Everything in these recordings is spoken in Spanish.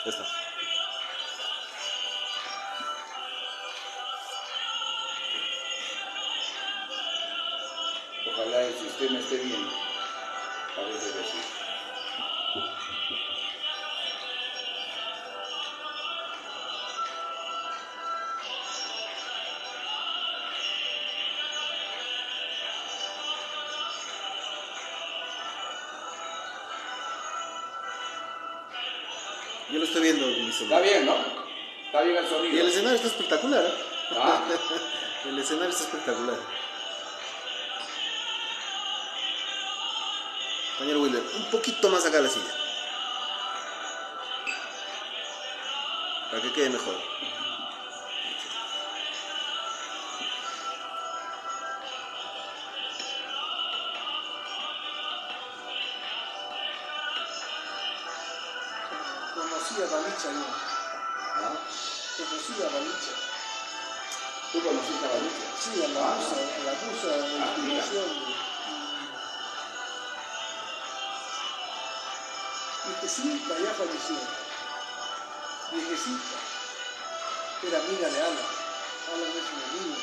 Ya está. Ojalá el sistema esté bien. Parece que sí. Yo lo estoy viendo en mi Está celular. bien, ¿no? Está bien el Y sonido. el escenario está espectacular, ¿eh? ¿Ah? El escenario está espectacular. Compañero Willer, un poquito más acá la silla. Para que quede mejor. Conocí a Balicha yo. ¿Ah? Conocí a Balicha. ¿Tú conociste a Balucha? Sí, a la musa de inspiración. Viejecita, ya falleció. Viejecita. Era amiga de Alan. Alan es un amigo.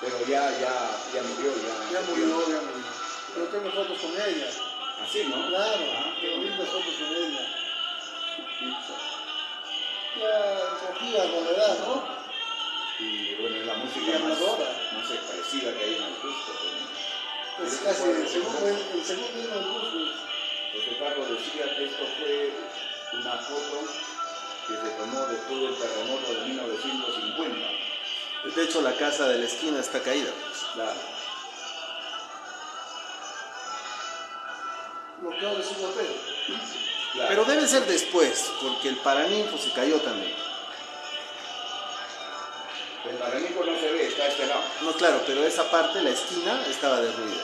Pero ya murió, Ya murió. Pero tengo fotos con ella. Así, ¿no? Claro, Ah, tengo lindas fotos con ella. Ya cogía con la edad, ¿no? y bueno, es la Y música habladora. más expresiva que hay en el Cusco. Es casi el segundo himno del Cusco. José Carlos decía que esto fue una foto que se tomó después del terremoto de 1950. De hecho, la casa de la esquina está caída, pues. Claro. Lo que ahora es un hotel. Claro. Pero debe ser después, porque el Paraninfo se cayó también. El Paraninfo no se ve, está a este lado. No, claro, pero esa parte, la esquina, estaba derruida.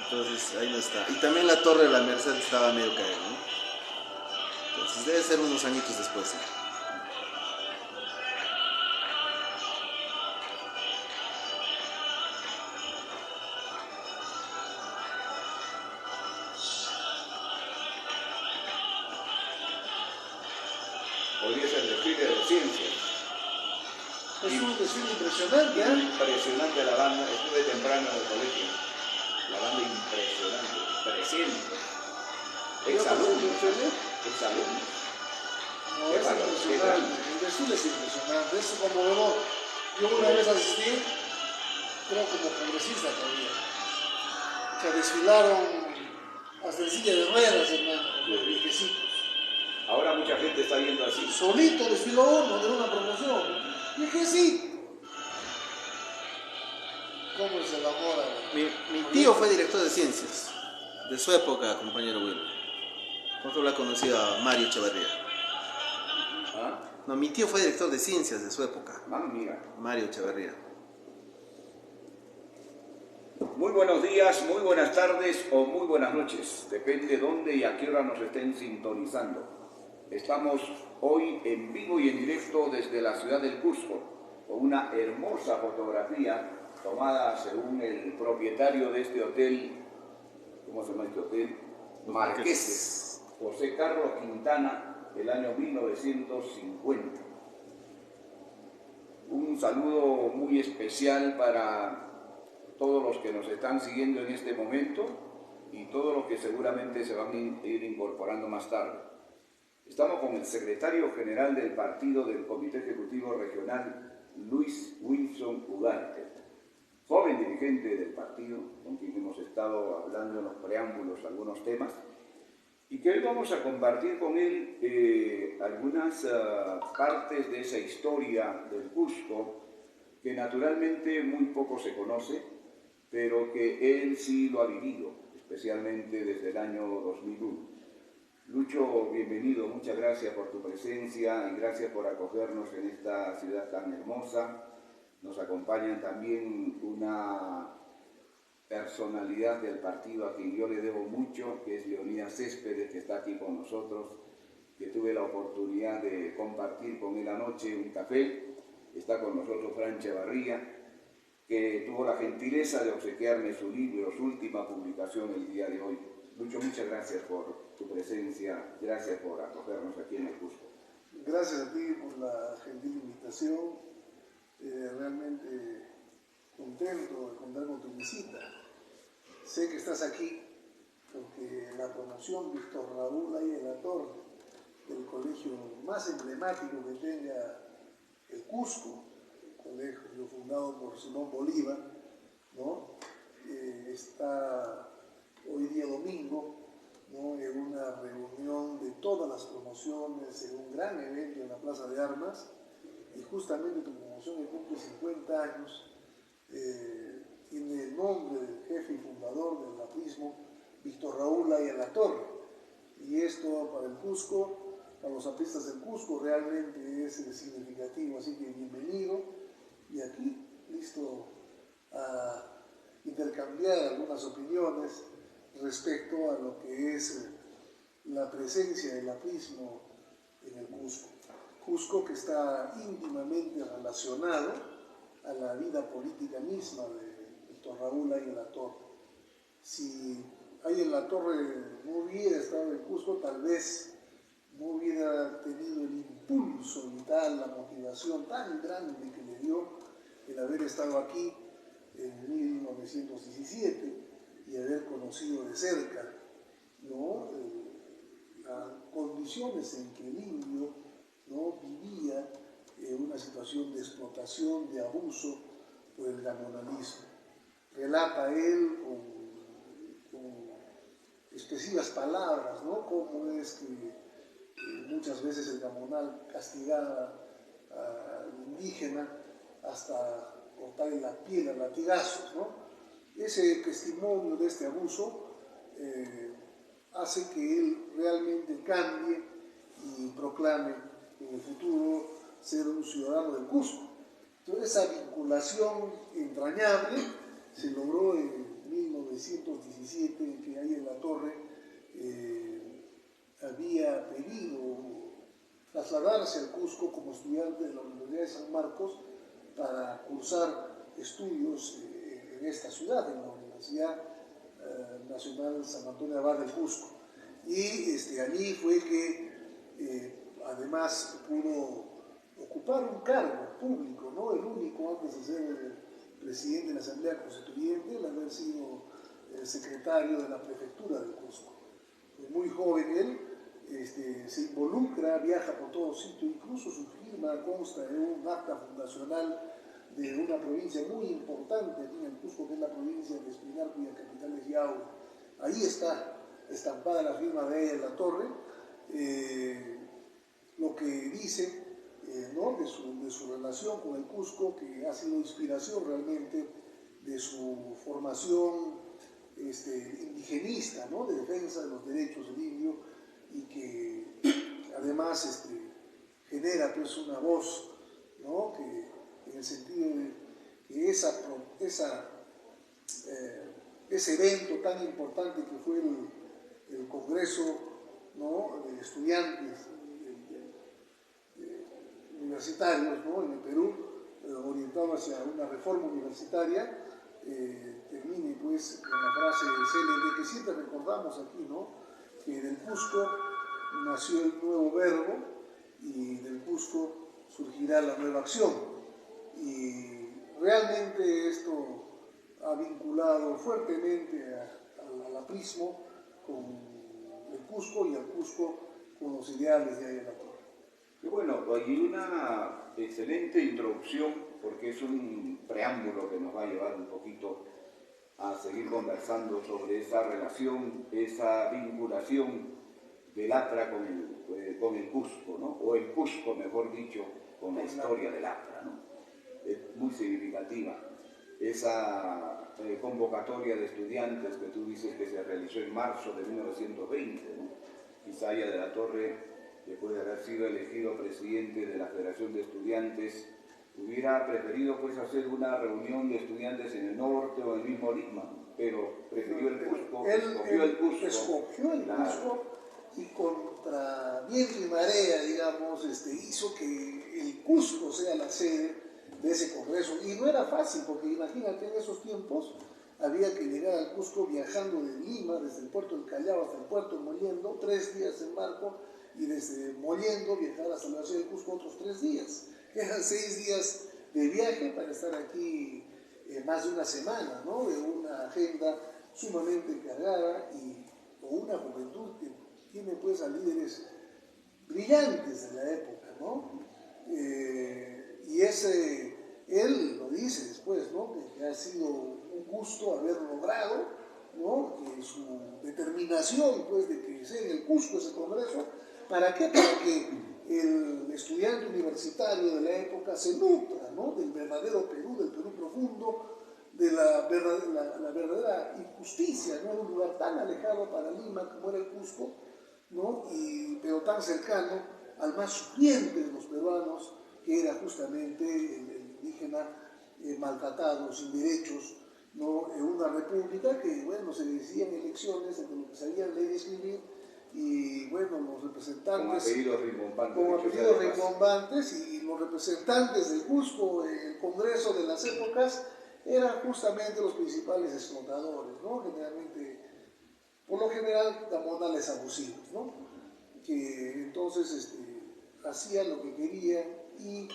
Entonces, ahí no está. Y también la torre de la Merced estaba medio caída, ¿no? Entonces, debe ser unos añitos después, ¿sí? Hoy es el desfile de ciencias. Es un desfile impresionante, ¿eh? Impresionante la banda, estuve temprano en el colegio. La banda impresionante, 300. Exalumnos. Exalumnos. No, Qué es bárbaro, qué impresionante. grande. El desfile es impresionante. Es como luego, yo una vez asistí, creo como congresista todavía. O sea, desfilaron hasta en silla de ruedas, hermano, los viejecitos. Ahora mucha gente está yendo así. Solito desfiló uno de una promoción. Viejecito. ¿Cómo es el amor a Mi tío fue director de ciencias, de su época, compañero Will. Nosotros la conocía a Mario Echeverría. ¿Ah? No, mi tío fue director de ciencias de su época, Mira. Mario Echeverría. Muy buenos días, muy buenas tardes o muy buenas noches. Depende dónde y a qué hora nos estén sintonizando. Estamos hoy en vivo y en directo desde la ciudad del Cusco, con una hermosa fotografía tomada según el propietario de este hotel. ¿Cómo se llama este hotel? Marqueses. José Carlos Quintana, del año 1950. Un saludo muy especial para todos los que nos están siguiendo en este momento y todos los que seguramente se van a ir incorporando más tarde. Estamos con el secretario general del partido del Comité Ejecutivo Regional, Luis Wilson Ugarte, joven dirigente del partido, con quien hemos estado hablando en los preámbulos algunos temas, y que hoy vamos a compartir con él algunas partes de esa historia del Cusco, que naturalmente muy poco se conoce, pero que él sí lo ha vivido, especialmente desde el año 2001. Lucho, bienvenido, muchas gracias por tu presencia y gracias por acogernos en esta ciudad tan hermosa. Nos acompaña también una personalidad del partido a quien yo le debo mucho, que es Leonidas Céspedes, que está aquí con nosotros, que tuve la oportunidad de compartir con él anoche un café. Está con nosotros Fran Echevarría, que tuvo la gentileza de obsequiarme su libro, su última publicación el día de hoy. Lucho, muchas gracias por tu presencia, gracias por acogernos aquí en el Cusco. Gracias a ti por la gentil invitación, realmente contento de contar con tu visita. Sé que estás aquí porque la promoción Víctor Raúl ahí en la torre del colegio más emblemático que tenga el Cusco, colegio fundado por Simón Bolívar, ¿no? Está hoy día domingo, ¿no? En una reunión de todas las promociones, en un gran evento en la Plaza de Armas, y justamente tu promoción que cumple 50 años, tiene el nombre del jefe y fundador del aprismo, Víctor Raúl Aya La Torre, y esto para el Cusco, para los apristas del Cusco, realmente es significativo, así que bienvenido, y aquí listo a intercambiar algunas opiniones respecto a lo que es la presencia del aprismo en el Cusco. Cusco que está íntimamente relacionado a la vida política misma de Víctor Raúl Aya La Torre. Si Aya La Torre no hubiera estado en Cusco, tal vez no hubiera tenido el impulso vital, la motivación tan grande que le dio el haber estado aquí en 1917 y haber conocido de cerca, ¿no? Las condiciones en que el indio, ¿no? Vivía en una situación de explotación, de abuso por el gamonalismo. Relata él con expresivas palabras, ¿no? Cómo es que muchas veces el gamonal castigaba al indígena hasta cortarle la piel a latigazos, ¿no? Ese testimonio de este abuso hace que él realmente cambie y proclame en el futuro ser un ciudadano del Cusco. Entonces esa vinculación entrañable se logró en 1917, en que Aya La Torre había pedido trasladarse al Cusco como estudiante de la Universidad de San Marcos para cursar estudios en esta ciudad, en la Universidad Nacional San Antonio Abad del Cusco. Y allí fue que además pudo ocupar un cargo público, ¿no? El único antes de ser el presidente de la Asamblea Constituyente, el haber sido secretario de la prefectura del Cusco. Muy joven él, se involucra, viaja por todo sitio, incluso su firma consta en un acta fundacional de una provincia muy importante aquí en el Cusco, que es la provincia de Espinar, cuya capital es Yauli. Ahí está estampada la firma de Aya La Torre, lo que dice, ¿no? de su relación con el Cusco, que ha sido inspiración realmente de su formación indigenista, ¿no? De defensa de los derechos del indio, y que además genera pues una voz, ¿no? Que en el sentido de que ese evento tan importante que fue el Congreso, ¿no? De estudiantes universitarios, ¿no? En el Perú, orientado hacia una reforma universitaria, termine pues con la frase célebre que siempre recordamos aquí, ¿no? Que del Cusco nació el nuevo verbo y del Cusco surgirá la nueva acción. Y realmente esto ha vinculado fuertemente al aprismo con el Cusco y al Cusco con los ideales de Aya La Torre. Y bueno, hay una excelente introducción, porque es un preámbulo que nos va a llevar un poquito a seguir conversando sobre esa relación, esa vinculación del APRA con el Cusco, ¿no? O el Cusco, mejor dicho, con la historia del APRA, ¿no? Es muy significativa esa convocatoria de estudiantes que tú dices que se realizó en marzo de 1920, ¿no? Quizá Aya de la Torre, después de haber sido elegido presidente de la Federación de Estudiantes, hubiera preferido pues hacer una reunión de estudiantes en el norte o en el mismo Lima, pero prefirió el Cusco, escogió el Cusco. Escogió el Cusco y contra viento y marea, digamos, hizo que el Cusco sea la sede de ese congreso eso. Y no era fácil, porque imagínate, en esos tiempos había que llegar al Cusco viajando de Lima, desde el puerto del Callao hasta el puerto de Mollendo, 3 días en barco, y desde Mollendo viajar hasta la ciudad del Cusco otros 3 días. Eran 6 días de viaje para estar aquí más de una semana, ¿no? De una agenda sumamente cargada y con una juventud que tiene pues a líderes brillantes de la época, ¿no? Y él lo dice después, ¿no? Que ha sido un gusto haber logrado, ¿no? Que su determinación, pues, de que sea en el Cusco ese congreso. ¿Para qué? Para que el estudiante universitario de la época se nutra, ¿no? Del verdadero Perú, del Perú profundo, de la verdadera injusticia, ¿no? En un lugar tan alejado para Lima como era el Cusco, ¿no? Pero tan cercano al más sufriente de los peruanos, que era justamente el indígena maltratado, sin derechos, ¿no? En una república que, bueno, se decían elecciones entre los que sabían leer y escribir, y bueno, los representantes con apellidos rimbombantes, y los representantes del Cusco en el Congreso de las épocas eran justamente los principales explotadores, ¿no? Generalmente, por lo general, gamonales abusivos, ¿no? Que entonces hacían lo que querían y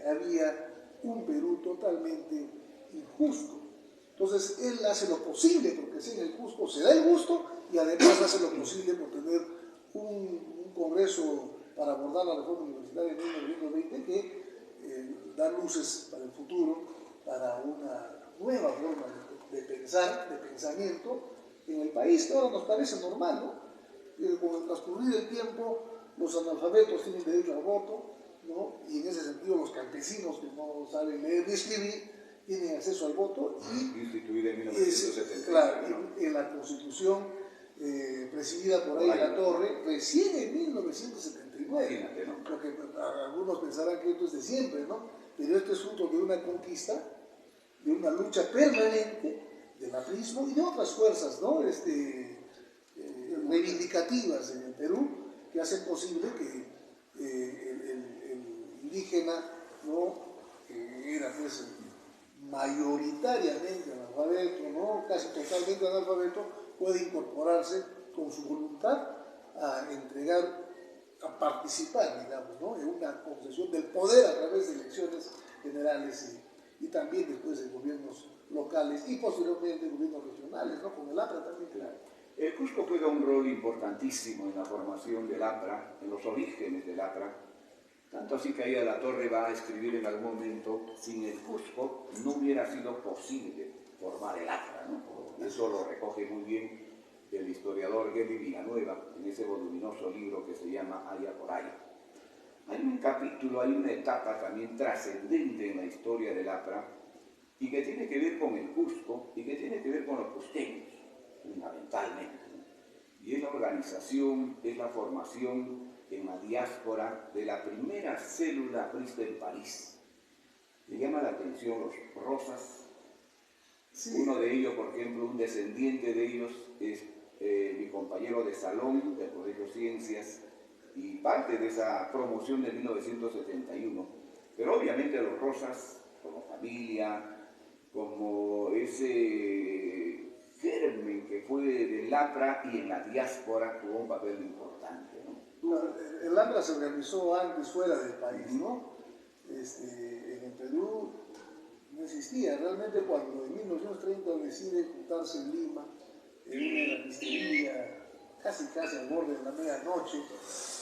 había un Perú totalmente injusto. Entonces él hace lo posible porque sea en el Cusco, se da el gusto y además hace lo posible por tener un congreso para abordar la reforma universitaria en 1920 que da luces para el futuro, para una nueva forma de pensar, de pensamiento en el país, que ahora nos parece normal, ¿no? Con el transcurrir del tiempo, los analfabetos tienen derecho al voto, ¿no? Y en ese sentido los campesinos que no saben leer ni escribir tienen acceso al voto, y instituida en 1970. Claro, en la Constitución presidida por ahí La Torre, recién en 1979. Imagínate, ¿no? Porque algunos pensarán que esto es de siempre, ¿no? Pero esto es fruto de una conquista, de una lucha permanente del aprismo y de otras fuerzas, ¿no? Reivindicativas en el Perú, que hacen posible que el indígena, ¿no? Que era pues mayoritariamente analfabeto, ¿no? Casi totalmente analfabeto, puede incorporarse con su voluntad a entregar, a participar, digamos, ¿no? En una concesión del poder a través de elecciones generales y también después de gobiernos locales y posteriormente gobiernos regionales, ¿no? Con el APRA también. Claro. El Cusco juega un rol importantísimo en la formación del APRA, en los orígenes del APRA. Tanto así que ahí La Torre va a escribir en algún momento: sin el Cusco no hubiera sido posible formar el APRA, ¿no? Eso lo recoge muy bien el historiador Geli Villanueva en ese voluminoso libro que se llama Aya por Aya. Hay un capítulo, hay una etapa también trascendente en la historia del APRA y que tiene que ver con el Cusco y que tiene que ver con los cusqueños, fundamentalmente. Y es la organización, es la formación en la diáspora de la primera célula aprista en París. Me llama la atención los Rosas. Sí. Uno de ellos, por ejemplo, un descendiente de ellos es mi compañero de salón del Colegio Ciencias y parte de esa promoción de 1971. Pero obviamente los Rosas, como familia, como ese germen que fue del APRA y en la diáspora, tuvo un papel importante, ¿no? El APRA se organizó antes fuera del país, ¿no? En el Perú no existía. Realmente cuando en 1930 decide juntarse en Lima, en una granistería casi al borde de la medianoche,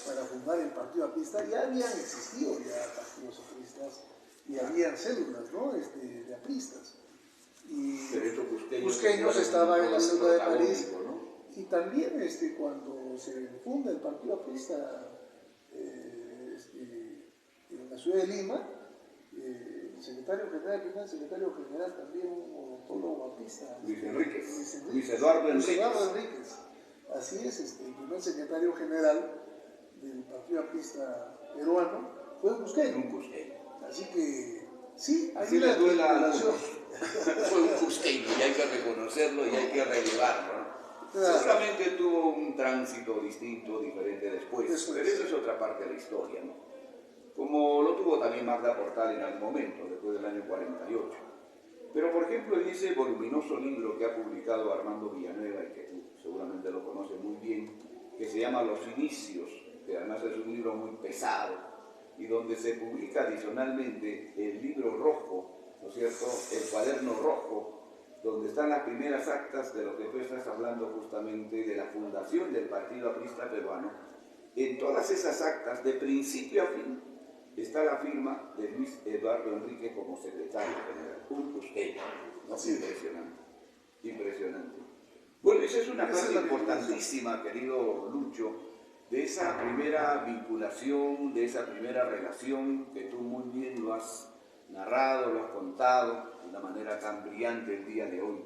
para fundar el Partido Aprista, ya habían existido ya partidos apristas y habían células, ¿no? De apristas. Y Cusqueños estaba en la célula de París, ¿no? Y también cuando se funda el Partido Aprista en la ciudad de Lima, el secretario general, el primer secretario general también, un odontólogo aprista, Luis Eduardo Enríquez. Así es, el primer secretario general del Partido Aprista peruano fue un cusqueño. Así que sí, hay una relación. Fue un cusqueño y hay que reconocerlo y hay que relevarlo, ¿no? Claro. Seguramente tuvo un tránsito distinto, diferente después, pero eso es otra parte de la historia, ¿no? como lo tuvo también Magda Portal en algún momento, después del año 48. Pero, por ejemplo, en ese voluminoso libro que ha publicado Armando Villanueva, y que tú seguramente lo conoces muy bien, que se llama Los Inicios, que además es un libro muy pesado, y donde se publica adicionalmente el libro rojo, ¿no es cierto?, el cuaderno rojo, donde están las primeras actas de lo que tú estás hablando justamente de la fundación del Partido Aprista Peruano. En todas esas actas, de principio a fin, está la firma de Luis Eduardo Enrique como secretario general, Urcus Ella, ¿no? Impresionante, impresionante. Bueno, esa es una parte importantísima, querido Lucho, de esa primera vinculación, de esa primera relación que tú muy bien lo has narrado, lo has contado de una manera tan brillante el día de hoy.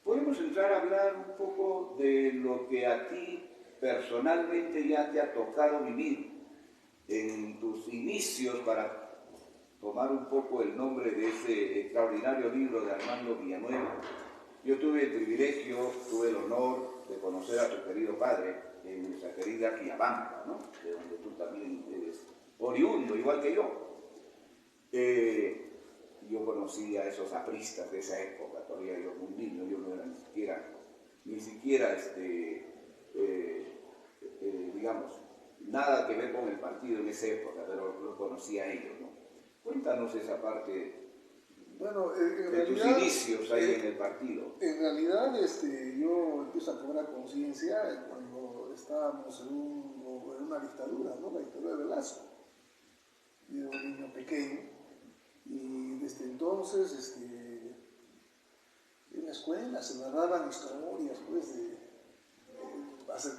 Podemos entrar a hablar un poco de lo que a ti personalmente ya te ha tocado vivir en tus inicios, para tomar un poco el nombre de ese extraordinario libro de Armando Villanueva. Yo tuve el privilegio, tuve el honor de conocer a tu querido padre en nuestra querida Quillabamba, ¿no?, de donde tú también eres oriundo, igual que yo. Yo conocí a esos apristas de esa época, todavía yo muy niño, yo no era ni siquiera digamos, nada que ver con el partido en esa época, pero lo conocí a ellos, ¿no? Cuéntanos esa parte. Bueno, de tus inicios ahí en el partido. En realidad, yo empiezo a cobrar conciencia cuando estábamos en una dictadura, ¿no? La dictadura de Velasco. Yo era un niño pequeño y desde entonces, en la escuela se narraban historias, pues,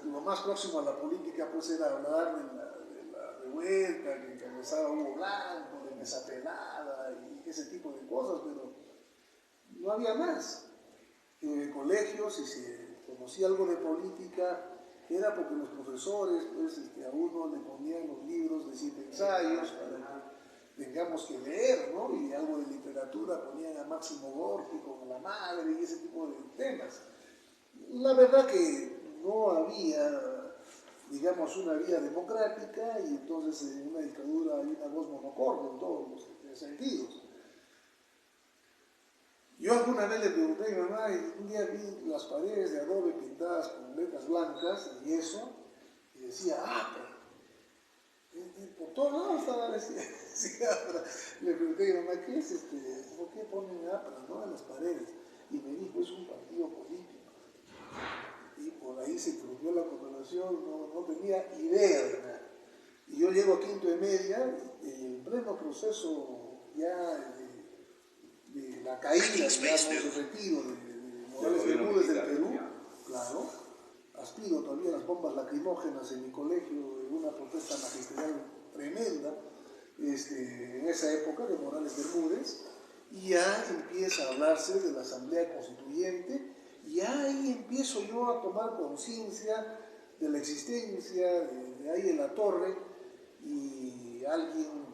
lo más próximo a la política, pues, era hablar de la revuelta que encabezaba Hugo Blanco, de Mesa Pelada y ese tipo de cosas, pero no había más. En el colegio, si se conocía algo de política, era porque los profesores, pues, a uno le ponían los libros de 7 ensayos para que tengamos que leer, ¿no? Y algo de literatura, ponían a Máximo Gorki con La Madre y ese tipo de temas. La verdad que no había, digamos, una vía democrática, y entonces en una dictadura hay una voz monocorde en todos los sentidos. Yo alguna vez le pregunté a mi mamá, y un día vi las paredes de adobe pintadas con letras blancas y eso, y decía APRA. Por todos lados estaba decía APRA. Le pregunté a mi mamá, ¿qué es ¿por qué ponen APRA, ¿no?, en las paredes? Y me dijo, es un partido político. Y por ahí se incluyó la conversación, no tenía idea de nada. Y yo llego a quinto de media, en pleno proceso ya de la caída, digamos, de retiro de Morales Bermúdez del Perú, claro, aspiro todavía las bombas lacrimógenas en mi colegio, en una protesta magisterial tremenda, en esa época de Morales Bermúdez, y ya empieza a hablarse de la Asamblea Constituyente, y ahí empiezo yo a tomar conciencia de la existencia de ahí en la torre, y alguien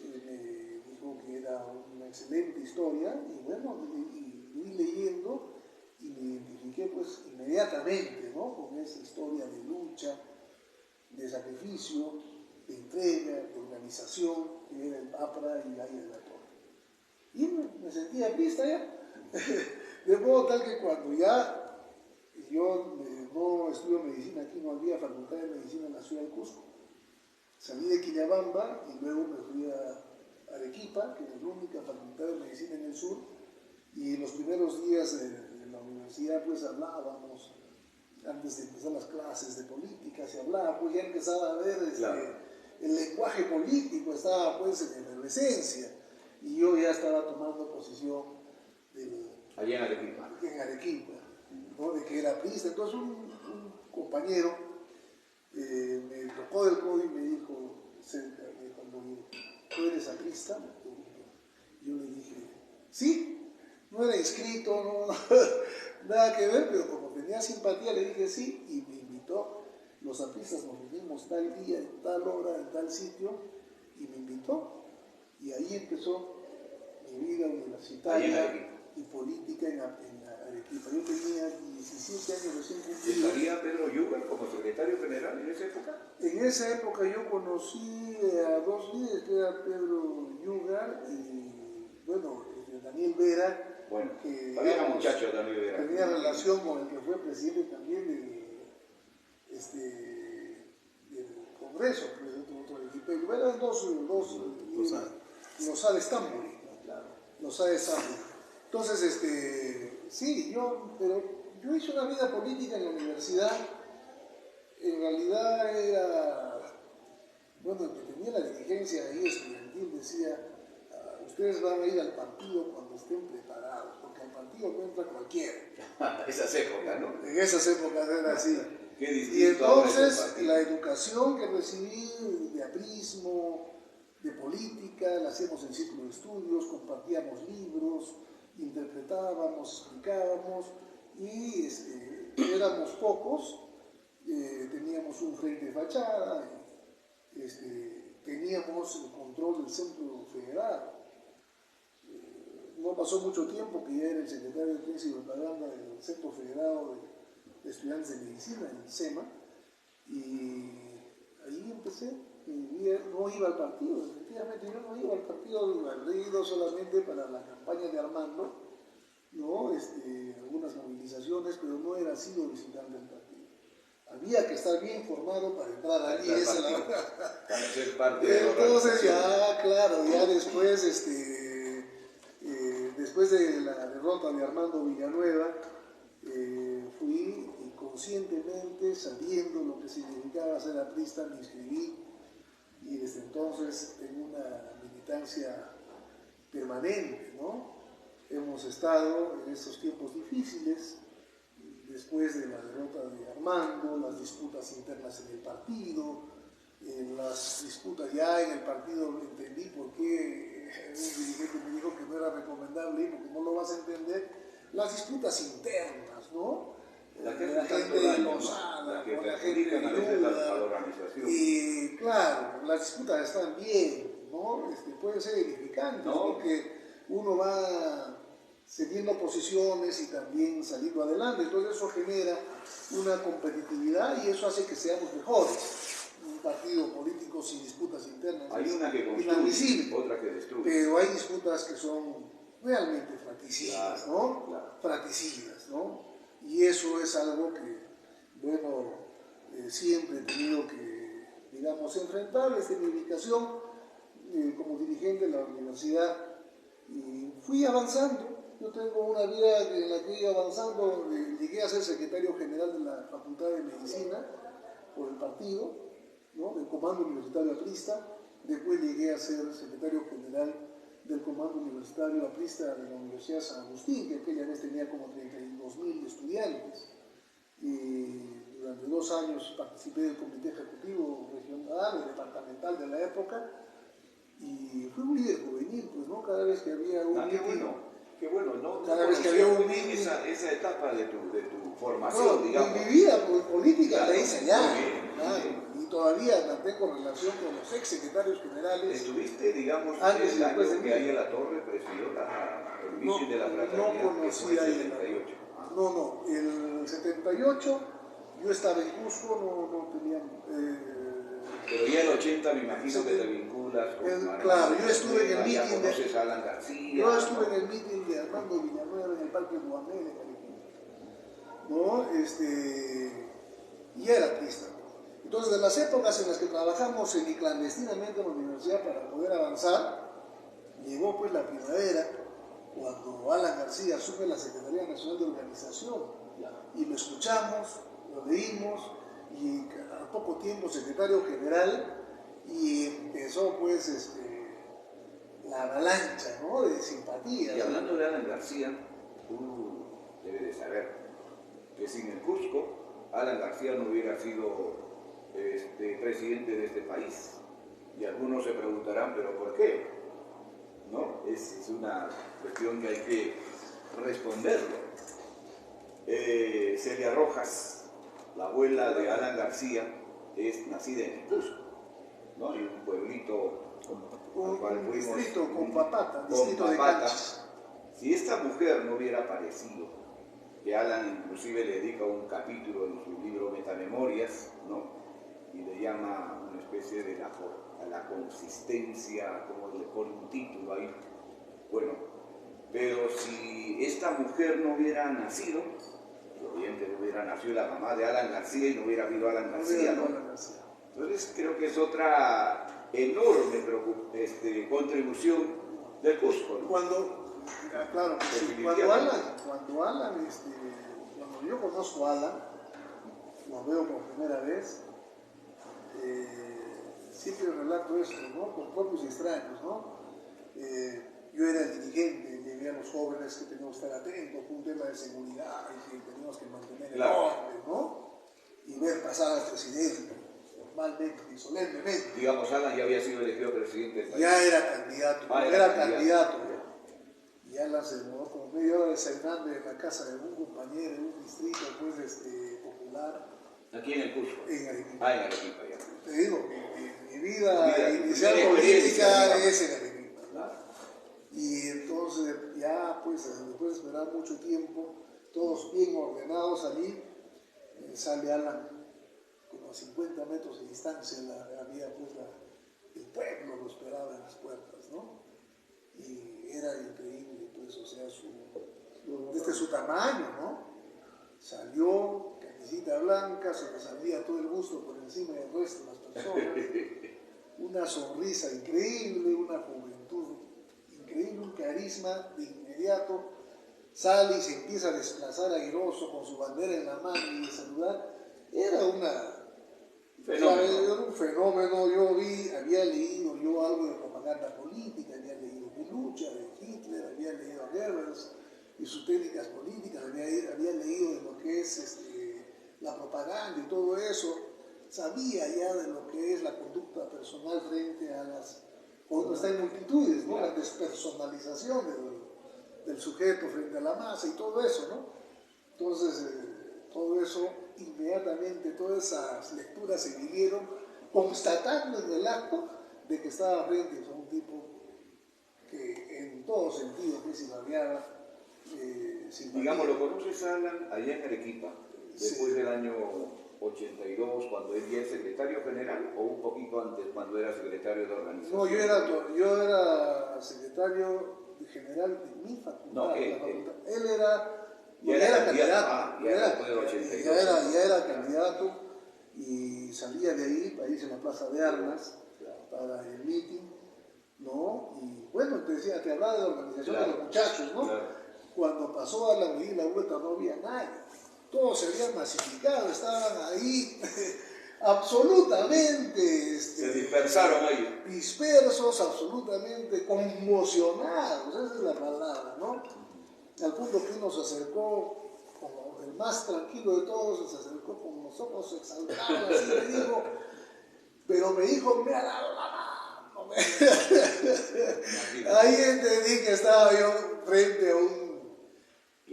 me dijo que era una excelente historia, y bueno, y fui leyendo y me identifiqué, pues, inmediatamente, ¿no?, con esa historia de lucha, de sacrificio, de entrega, de organización, que era el APRA y ahí en la torre. Y me sentía aprista ya. De modo tal que cuando ya yo no estudio medicina aquí, no había facultad de medicina en la ciudad de Cusco, salí de Quillabamba y luego me fui a Arequipa, que es la única facultad de medicina en el sur, y en los primeros días de la universidad, pues, hablábamos, antes de empezar las clases de política, se hablaba, pues ya empezaba a ver el lenguaje político, estaba, pues, en efervescencia, y yo ya estaba tomando posición allá en Arequipa. En Arequipa, ¿no?, de que era aprista. Entonces un compañero me tocó del codo y me dijo, cuando ¿tú eres aprista?, yo le dije, sí, no era inscrito, no, nada que ver, pero como tenía simpatía le dije sí, y me invitó. Los apristas nos reunimos tal día, en tal hora, en tal sitio, y me invitó, y ahí empezó mi vida universitaria y política en Arequipa. Yo tenía 17 años recién cumplidos. ¿Estaría Pedro Yugar como secretario general en esa época? En esa época yo conocí a dos líderes, que era Pedro Yugar y, bueno, Daniel Vera. Bueno, que había un muchacho Daniel Vera. Tenía relación con el que fue presidente también del Congreso, pues, otro equipo. Eran dos Lozada Estambul. Lozada Estambul. Entonces, sí, pero yo hice una vida política en la universidad. En realidad era, bueno, el que tenía la dirigencia ahí estudiantil decía, ustedes van a ir al partido cuando estén preparados, porque al partido no entra cualquiera. Esas épocas, ¿no? En esas épocas era así. Qué distinto. Y entonces la educación que recibí de aprismo, de política, la hacíamos en círculo de estudios, compartíamos libros, interpretábamos, explicábamos y éramos pocos. Teníamos un frente de fachada, teníamos el control del Centro Federal. No pasó mucho tiempo que ya era el secretario de Prensa y Propaganda del Centro Federado de Estudiantes de Medicina, en el SEMA, y ahí empecé. No iba al partido, efectivamente yo no iba al partido, he ido solamente para la campaña de Armando, ¿no? Algunas movilizaciones, pero no era sido visitante del partido. Había que estar bien formado para entrar ahí, esa es la verdad. Para ser parte de la Entonces ya, claro, ya después, después de la derrota de Armando Villanueva, fui inconscientemente, sabiendo lo que significaba ser aprista, me inscribí y desde entonces tengo una militancia permanente, ¿no? Hemos estado en estos tiempos difíciles, después de la derrota de Armando, las disputas internas en el partido, las disputas ya en el partido, entendí por qué un dirigente me dijo que no era recomendable, porque no lo vas a entender, las disputas internas, ¿no? La gente enlosada, la gente a la organización. Y claro, las disputas están bien, ¿no? Pueden ser edificantes, ¿no? Porque uno va cediendo posiciones y también saliendo adelante, entonces eso genera una competitividad y eso hace que seamos mejores. Un partido político sin disputas internas. Hay una que construye, otra que destruye. Pero hay disputas que son realmente fratricidas, claro, ¿no? Claro. Fratricidas, ¿no? Y eso es algo que, bueno, siempre he tenido que, digamos, enfrentar desde mi ubicación como dirigente de la universidad. Y fui avanzando. Yo tengo una vida en la que he ido avanzando. Llegué a ser secretario general de la Facultad de Medicina por el partido, ¿no? Del Comando Universitario Aprista. Después llegué a ser secretario general del Comando Universitario Aprista de la Universidad de San Agustín, que aquella vez tenía como 32.000 estudiantes. Y durante 2 años participé del comité ejecutivo regional, departamental de la época, y fui un líder juvenil, pues, ¿no? Cada vez que había un Qué bueno, ¿no? Cada vez que había un esa etapa de tu formación, digamos. Mi vida política claro, la hice allá. Claro. Y todavía mantengo relación con los ex secretarios generales. ¿Estuviste, digamos, antes el año de que ahí en la Torre presidió el mitin de la fraternidad? No conocí el ahí 78. No, el 78 yo estaba en Cusco, no tenía... Pero ya el 80 me imagino que te vinculas con... Claro, yo estuve en el mitin meeting a Alan García. Yo estuve en el meeting de Armando Villanueva en el Parque Guamé de California, ¿no? Y era aprista. Entonces, de las épocas en las que trabajamos semiclandestinamente en la universidad para poder avanzar, llegó pues la primavera, cuando Alan García asume la Secretaría Nacional de Organización, y lo escuchamos, lo leímos, y a poco tiempo secretario general, y empezó pues la avalancha, ¿no? De simpatía. Y hablando de Alan García, tú debes de saber que sin el Cusco, Alan García no hubiera sido presidente de este país. Y algunos se preguntarán, ¿pero por qué? ¿No? Es una cuestión que hay que responderlo. Celia Rojas, la abuela de Alan García, es nacida en el Cusco, ¿no? Y un pueblito un distrito con Papata, distrito de Canchis. Si esta mujer no hubiera aparecido, que Alan inclusive le dedica un capítulo en su libro Metamemorias, ¿no? Y le llama una especie de a la consistencia, como le pone un título ahí. Bueno, pero si esta mujer no hubiera nacido, obviamente no hubiera nacido la mamá de Alan García y no hubiera habido Alan García, ¿no? Entonces creo que es otra enorme contribución del Cusco, ¿no? Claro, sí, cuando yo conozco a Alan, lo veo por primera vez, siempre relato esto, ¿no? Con propios y extraños, ¿no? Yo era el dirigente, le veía a los jóvenes que teníamos que estar atentos con un tema de seguridad y que teníamos que mantener el orden, ¿no? Y ver pasar al presidente, formalmente y solemnemente. Digamos, Alan ya había sido elegido presidente del país. Ya era candidato, era candidato. Y Alan se demoró como media hora desayunando en la casa de un compañero de un distrito pues, popular. Aquí en el Cusco. En Arequipa. Ah, en Arequipa, ya. Te digo, mi vida inicial política es en Arequipa. Claro. Y entonces ya pues después de esperar mucho tiempo, todos bien ordenados allí, sale Alan como a 50 metros de distancia, había pues el pueblo lo esperaba en las puertas, ¿no? Y era increíble pues, o sea, desde su tamaño, ¿no? Salió, camisita blanca, sobresalía todo el busto por encima del resto de las personas, una sonrisa increíble, una juventud increíble, un carisma de inmediato, sale y se empieza a desplazar airoso con su bandera en la mano y a saludar. Era un fenómeno. Yo había leído yo algo de propaganda política, había leído Mi lucha de Hitler, había leído a Goebbels y sus técnicas políticas, había leído de lo que es la propaganda y todo eso, sabía ya de lo que es la conducta personal frente a cuando está en multitudes, ¿no? La despersonalización del sujeto frente a la masa y todo eso, ¿no? Entonces, todo eso, inmediatamente, todas esas lecturas se vivieron constatando en el acto de que estaba frente a un tipo que en todo sentido que se irradiaba. Digamos, ¿lo conoces, Alan, allá en Arequipa, después del año 82, cuando él ya es secretario general, o un poquito antes, cuando era secretario de organización? No, yo era secretario general de mi facultad. No, él era candidato. Ya era candidato y salía de ahí para irse a la Plaza de Armas para el meeting, ¿no? Y bueno, te hablaba de la organización de los muchachos, ¿no? Claro. Cuando pasó a la medida la vuelta no había nadie. Todos se habían masificado, estaban ahí absolutamente se dispersaron ahí. Dispersos, absolutamente conmocionados, esa es la palabra, ¿no? Al punto que uno se acercó, como el más tranquilo de todos, se acercó con los ojos exaltados, así le digo, pero me dijo, me ha dado la mano. Ahí entendí que estaba yo frente a un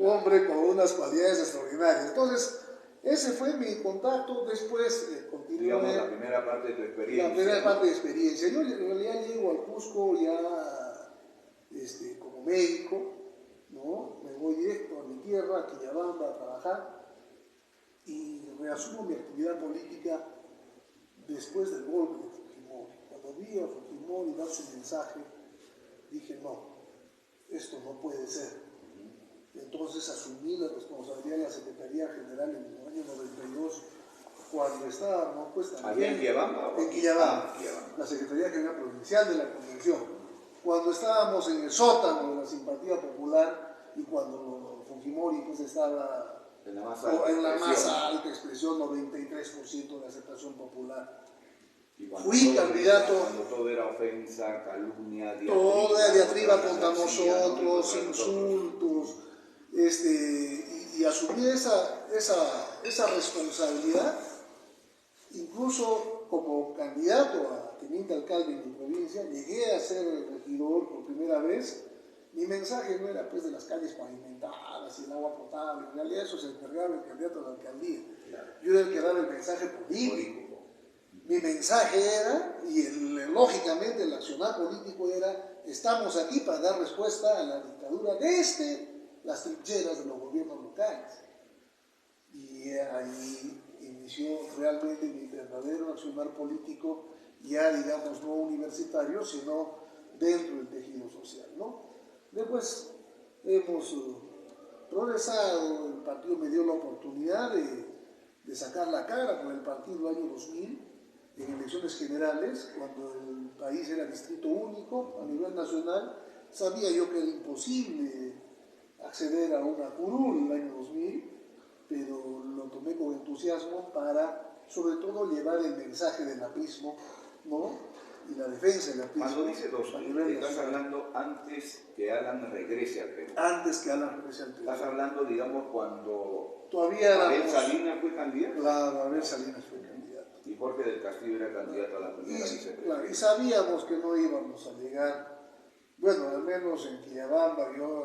hombre con unas cualidades extraordinarias. Entonces, ese fue mi contacto. Después continué. Digamos, la primera parte de tu experiencia. La primera parte de experiencia. Yo en realidad llego al Cusco ya como médico, ¿no? Me voy directo a mi tierra, a Quillabamba, a trabajar y reasumo mi actividad política después del golpe de Fujimori. Cuando vi a Fujimori dar su mensaje, dije, no, esto no puede ser. Entonces asumí la responsabilidad de la Secretaría General en el año 92, cuando estábamos pues también en Quillabamba, la Secretaría General Provincial de la Convención, cuando estábamos en el sótano de la simpatía popular y cuando Fujimori pues estaba en la más alta expresión, 93% de aceptación popular. Fui candidato. Cuando todo era ofensa, calumnia, diatriba contra nosotros, insultos. Y asumí esa responsabilidad, incluso como candidato a teniente alcalde en mi provincia, llegué a ser regidor por primera vez. Mi mensaje no era pues de las calles pavimentadas y el agua potable, en realidad eso se encargaba el candidato a la alcaldía. Yo era el que daba el mensaje político. Mi mensaje era, y lógicamente el accionar político era estamos aquí para dar respuesta a la dictadura desde las trincheras de los gobiernos locales. Y ahí inició realmente mi verdadero accionar político, ya digamos no universitario, sino dentro del tejido social, ¿no? Después hemos progresado, el partido me dio la oportunidad de sacar la cara con el partido año 2000 en elecciones generales, cuando el país era distrito único a nivel nacional. Sabía yo que era imposible acceder a una curul el año 2000, pero lo tomé con entusiasmo para, sobre todo, llevar el mensaje del aprismo, ¿no? Y la defensa del aprismo. Cuando dice 2000, estás hablando antes que Alan regrese al Perú. Antes que Alan regrese al Perú. Estás hablando, digamos, cuando todavía Abel Salinas fue candidato. Claro, Abel Salinas fue candidato. Y Jorge del Castillo era candidato a la primera vicepresidencia. Claro, y sabíamos que no íbamos a llegar, bueno, al menos en Quillabamba, yo,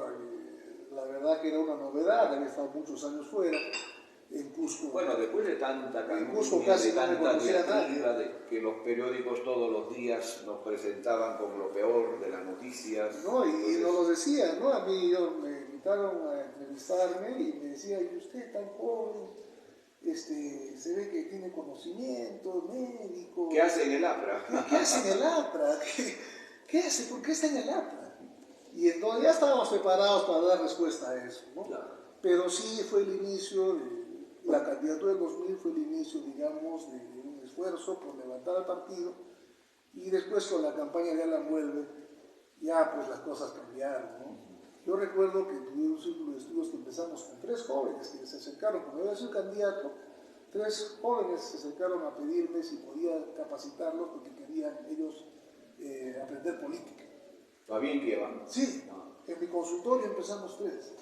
la verdad que era una novedad, había estado muchos años fuera. En Cusco. Bueno, después de tanta Cusco casi de no me tanta conocía a nadie. diatriba, de que los periódicos todos los días nos presentaban como lo peor de las noticias. No, y nos lo decían, ¿no? A mí me invitaron a entrevistarme y me decía, y usted tan joven, se ve que tiene conocimiento médico. ¿Qué hace en el APRA? ¿Qué hace en el APRA? ¿Qué hace? ¿Por qué está en el APRA? Y entonces ya estábamos preparados para dar respuesta a eso, ¿no? Claro. Pero sí fue el inicio la candidatura del 2000 fue el inicio, digamos, de un esfuerzo por levantar al partido, y después con la campaña de Alan Vuelve, ya pues las cosas cambiaron, ¿no? Yo recuerdo que tuve un círculo de estudios que empezamos con 3 jóvenes que se acercaron, como iba a ser candidato, 3 jóvenes se acercaron a pedirme si podía capacitarlos porque querían ellos aprender política. ¿Todavía en Quillabamba? Sí, en mi consultorio empezamos 3.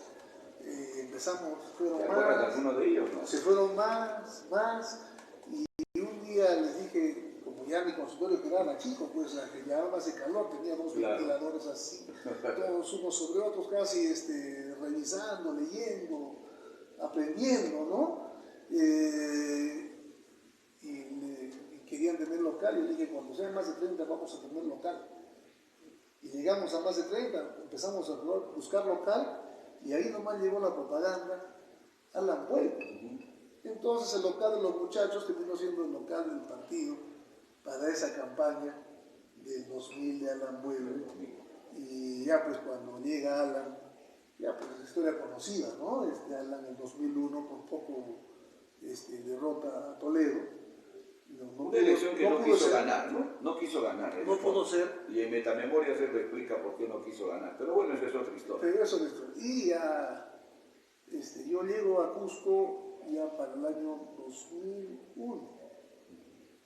Fueron ¿Te más. acuerdas de alguno de ellos? No? Se fueron más, y un día les dije, como ya mi consultorio quedaba chico, pues la que llevaba más de calor, tenía 2 ventiladores así, todos unos sobre otros, casi revisando, leyendo, aprendiendo, ¿no? Y querían tener local, y le dije, cuando sean más de 30 vamos a tener local. Y llegamos a más de 30, empezamos a buscar local, y ahí nomás llegó la propaganda Alan Vuelve. Entonces el local de los muchachos terminó siendo el local del partido para esa campaña del 2000 de Alan Vuelve. Y ya pues cuando llega Alan, ya pues es historia conocida, ¿no? Alan en 2001 por poco derrota a Toledo. Una elección que no quiso ganar, ¿no? No quiso ganar. No pudo ser. Y en Metamemoria se lo explica por qué no quiso ganar. Pero bueno, esa es otra historia. Pero eso es otra historia. Y ya, yo llego a Cusco ya para el año 2001,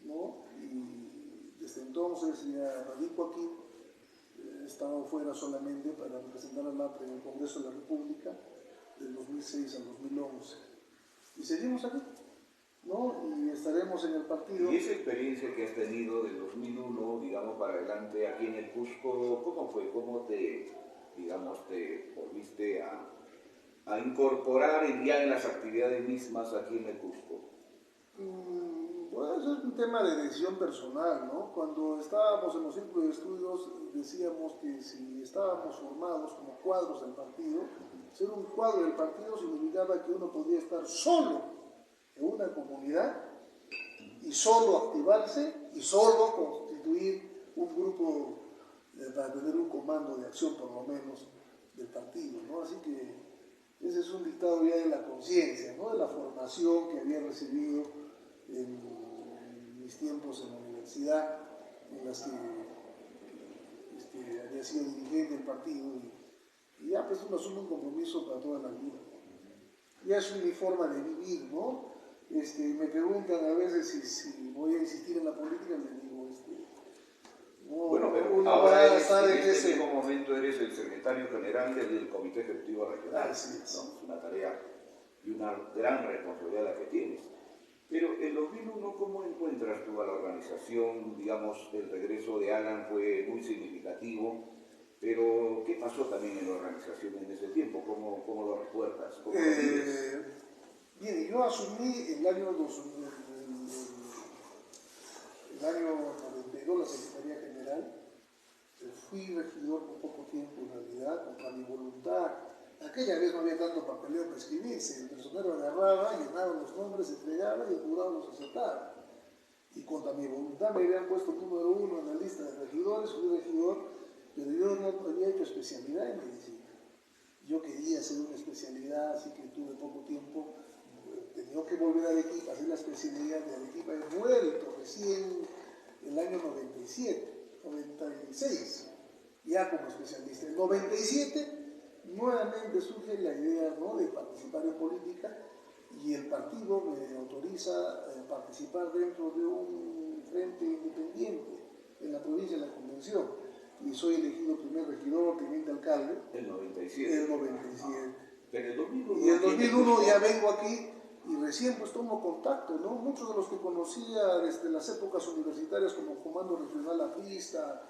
¿no? Y desde entonces ya radico aquí. He estado fuera solamente para representar al APRA en el Congreso de la República del 2006 al 2011. Y seguimos aquí, ¿no? Y estaremos en el partido. Y esa experiencia que has tenido del 2001, digamos, para adelante aquí en el Cusco, ¿cómo fue? ¿Cómo te volviste a incorporar ya en las actividades mismas aquí en el Cusco? Bueno, eso es un tema de decisión personal, ¿no? Cuando estábamos en los círculos de estudios decíamos que si estábamos formados como cuadros del partido, ser un cuadro del partido significaba que uno podía estar solo en una comunidad y solo activarse y solo constituir un grupo para tener un comando de acción por lo menos del partido, ¿no? Así que ese es un dictado ya de la conciencia, ¿no? De la formación que había recibido en mis tiempos en la universidad, en las que había sido dirigente del partido, y ya pues uno asume un compromiso para toda la vida. Ya es mi forma de vivir, ¿no? Me preguntan a veces si voy a insistir en la política, les digo, no, bueno, pero uno ahora va a estar en este ese mismo momento eres el secretario general del Comité Ejecutivo Regional. Así es. ¿No? Es una tarea y una gran responsabilidad la que tienes. Pero en 2001, ¿cómo encuentras tú a la organización? Digamos, el regreso de Alan fue muy significativo, pero ¿qué pasó también en la organización en ese tiempo? ¿Cómo lo recuerdas? ¿Cómo lo vives? Bien, yo asumí el año 92 la Secretaría General, fui regidor por poco tiempo en realidad, contra mi voluntad. Aquella vez no había tanto papeleo para escribirse, el personero agarraba, llenaba los nombres, entregaba y el jurado los aceptaba. Y contra mi voluntad me habían puesto número 1 en la lista de regidores, fui regidor, pero yo no había hecho especialidad en medicina. Yo quería hacer una especialidad, así que tuve poco tiempo, tenía que volver a Arequipa, hacer la especialidad de Arequipa. He vuelto recién el año 97, 96, ya como especialista. En 97 nuevamente surge la idea, ¿no?, de participar en política, y el partido me autoriza a participar dentro de un frente independiente en la provincia de la Convención, y soy elegido primer regidor, teniente alcalde. El 97. El 97. Pero el 2001. Y el 2001 ya vengo aquí y recién pues tomo contacto, ¿no? Muchos de los que conocía desde las épocas universitarias como Comando Regional Aprista,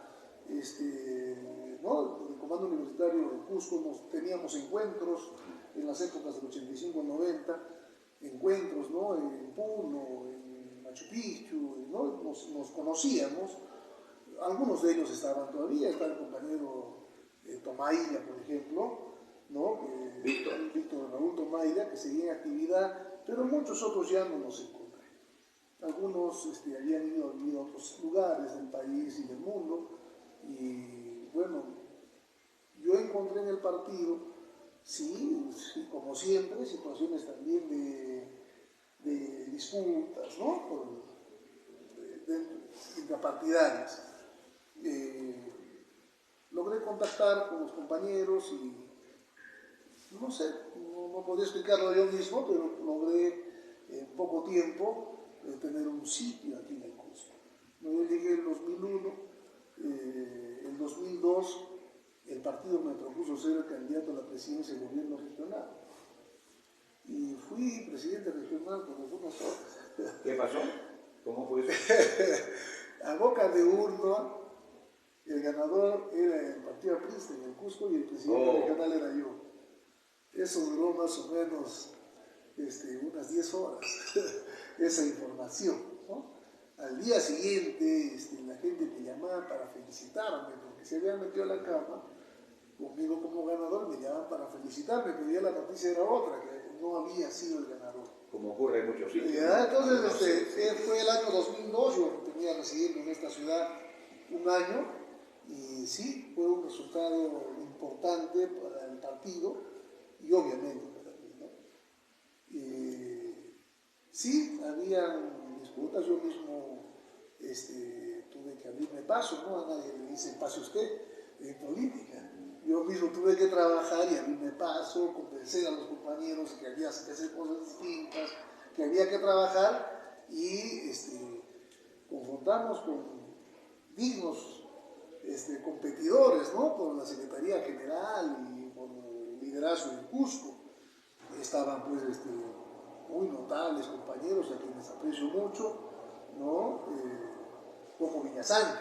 ¿no?, el Comando Universitario de Cusco, teníamos encuentros en las épocas del 85 al 90, encuentros, ¿no?, en Puno, en Machu Picchu, ¿no?, nos conocíamos. Algunos de ellos estaban todavía, está el compañero Tomailla, por ejemplo, ¿no?, Víctor Raúl Tomailla, que seguía en actividad, pero muchos otros ya no nos encontré. Algunos habían ido a vivir a otros lugares del país y del mundo, y bueno, yo encontré en el partido, sí, como siempre, situaciones también de disputas, ¿no?, intrapartidarias. Logré contactar con los compañeros y no sé, no podía explicarlo yo mismo, pero logré en poco tiempo tener un sitio aquí en el Cusco. Yo llegué en 2001, en 2002 el partido me propuso ser el candidato a la presidencia del gobierno regional. Y fui presidente regional por algunas horas. ¿Qué pasó? ¿Cómo fue eso? A boca de urna, el ganador era el partido aprista en el Cusco y el presidente regional era yo. Eso duró más o menos unas 10 horas, esa información, ¿no? Al día siguiente la gente me llamaba para felicitarme porque se habían metido a la cama conmigo como ganador, me llamaban para felicitarme, pero ya la noticia era otra, que no había sido el ganador. Como ocurre en muchos sitios. Entonces, fue el año 2002, yo tenía residiendo en esta ciudad un año, y sí, fue un resultado importante para el partido y obviamente para mí, ¿no? Sí, habían disputas, yo mismo tuve que abrirme paso, ¿no? A nadie le dice pase usted en política. Yo mismo tuve que trabajar y abrirme paso, convencer a los compañeros que había que hacer cosas distintas, que había que trabajar, y confrontamos con dignos competidores, ¿no?, por la Secretaría General y por el liderazgo del Cusco. Estaban pues muy notables compañeros a quienes aprecio mucho, ¿no? Coco Viñasanque,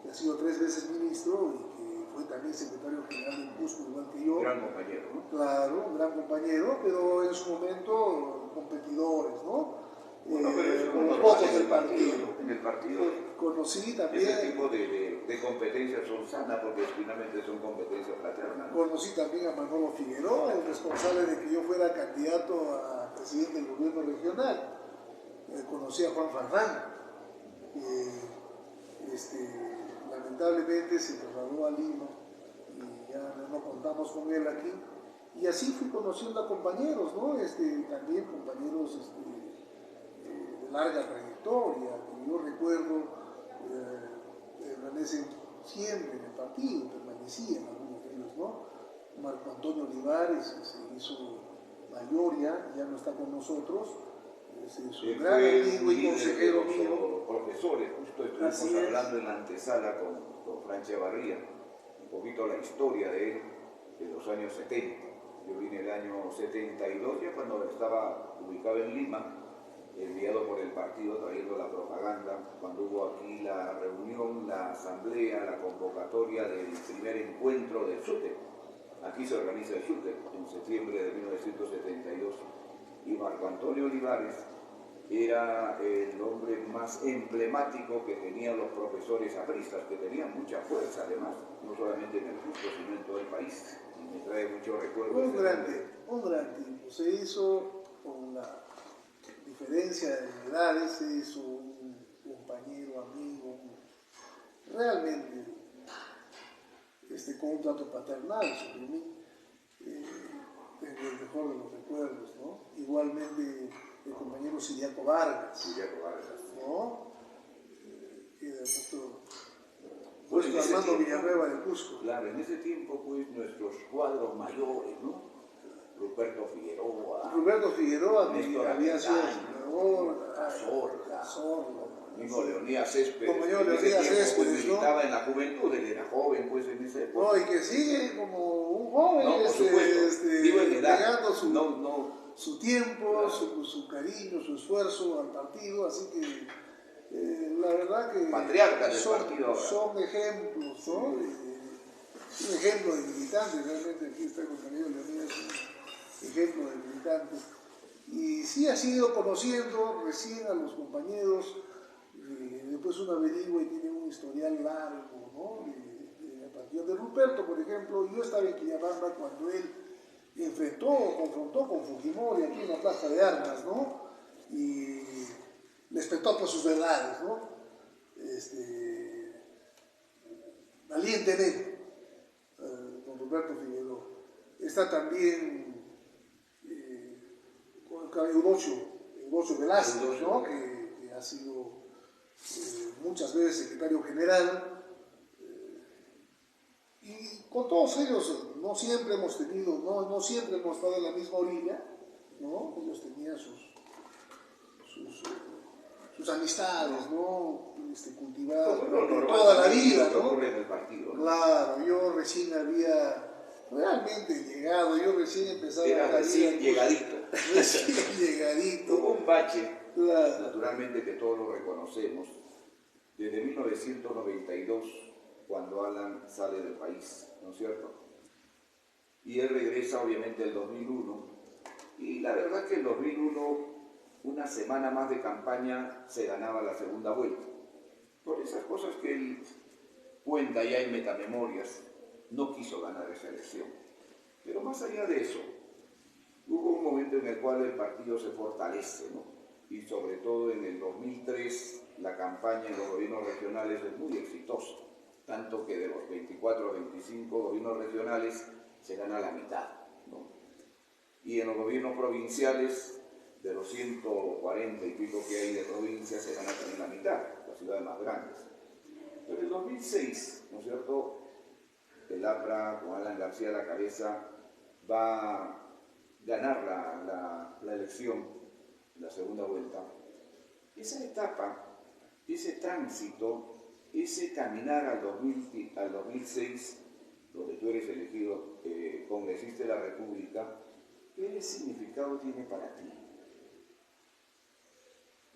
que ha sido 3 veces ministro y que fue también secretario general del Cusco, igual que yo. Un gran compañero, ¿no? Claro, un gran compañero, pero en su momento competidores, ¿no? Bueno, pero eso con no los lo pocos hace del partido. En el partido, Conocí también. ese tipo de competencias son sanas porque finalmente son competencias fraternas, ¿no? Conocí también a Manolo Figueroa, el responsable de que yo fuera candidato a presidente del gobierno regional. Conocí a Juan Farrán, lamentablemente se trasladó a Lima y ya no contamos con él aquí. Y así fui conociendo a compañeros, ¿no? También compañeros de larga trayectoria, que yo recuerdo permanecen siempre en el partido, permanecían algunos de ellos, ¿no? Marco Antonio Olivares, que se hizo mayor ya no está con nosotros, es un gran amigo y consejero mío. Profesores, justo estuvimos hablando en la antesala con Fran Chavarría, un poquito la historia de él, de los años 70. Yo vine el año 72, ya cuando estaba ubicado en Lima, enviado por el partido trayendo la propaganda, cuando hubo aquí la reunión, la asamblea, la convocatoria del primer encuentro del SUTEP. Aquí se organiza el SUTEP en septiembre de 1972. Y Marco Antonio Olivares era el hombre más emblemático que tenían los profesores apristas, que tenían mucha fuerza además, no solamente en el Cusco, sino en todo el país. Y me trae muchos recuerdos. Un gran tipo. Se hizo con la diferencia de edades, se hizo un compañero, amigo, realmente con un trato paternal sobre mí. Tengo el mejor de los recuerdos, ¿no? Igualmente el compañero Siriaco Vargas, ¿no? Era nuestro Armando Villanueva del Cusco. Claro, en ese tiempo, pues, nuestros cuadros mayores, ¿no? Ruperto Figueroa, que había sido senador, Cazorla, mismo Leonidas Céspedes, compañero en ese Leonidas tiempo, Céspedes, pues, militaba en la juventud, él era joven, pues, en ese época. No, y que sigue como un joven, no, por supuesto, digo en edad, pegando su tiempo, claro. su cariño, su esfuerzo al partido, así que la verdad que patriarcas del partido ahora. Son ejemplos, ¿no? Un ejemplo de militante, realmente aquí está el compañero Leonidas, un ejemplo de militante. Y sí ha sido conociendo recién a los compañeros, después uno averigua y tiene un historial largo, ¿no? De partido de Ruperto, por ejemplo. Yo estaba en Quillabamba cuando él confrontó con Fujimori aquí en la Plaza de Armas, ¿no? Y les petó por sus verdades, ¿no? Valientemente, con Ruperto Figueroa. Está también con Eudocio Velázquez, ¿no? Que ha sido muchas veces secretario general. Y con todos ellos no siempre hemos tenido, no siempre hemos estado en la misma orilla, ¿no? Ellos tenían sus amistades, ¿no? Cultivadas toda la vida, ¿no? En el partido, ¿no? Claro, yo recién había realmente llegado, yo recién empezaba Era recién llegadito. Recién llegadito. Hubo un bache, Claro. naturalmente que todos lo reconocemos, desde 1992, cuando Alan sale del país, ¿no es cierto? Y él regresa obviamente el 2001, y la verdad que el 2001, una semana más de campaña, se ganaba la segunda vuelta. Por esas cosas que él cuenta ya en Metamemorias, no quiso ganar esa elección. Pero más allá de eso, hubo un momento en el cual el partido se fortalece, ¿no? Y sobre todo en el 2003, la campaña en los gobiernos regionales es muy exitosa, tanto que de los 24 a 25 gobiernos regionales se gana la mitad, ¿no? Y en los gobiernos provinciales, de los 140 y pico que hay de provincias, se gana también la mitad, las ciudades más grandes. Pero en el 2006, ¿no es cierto?, el APRA, con Alan García a la cabeza, va a ganar la elección, la segunda vuelta. Esa etapa, ese tránsito, ese caminar al 2006, donde tú eres elegido congresista de la República, ¿qué significado tiene para ti?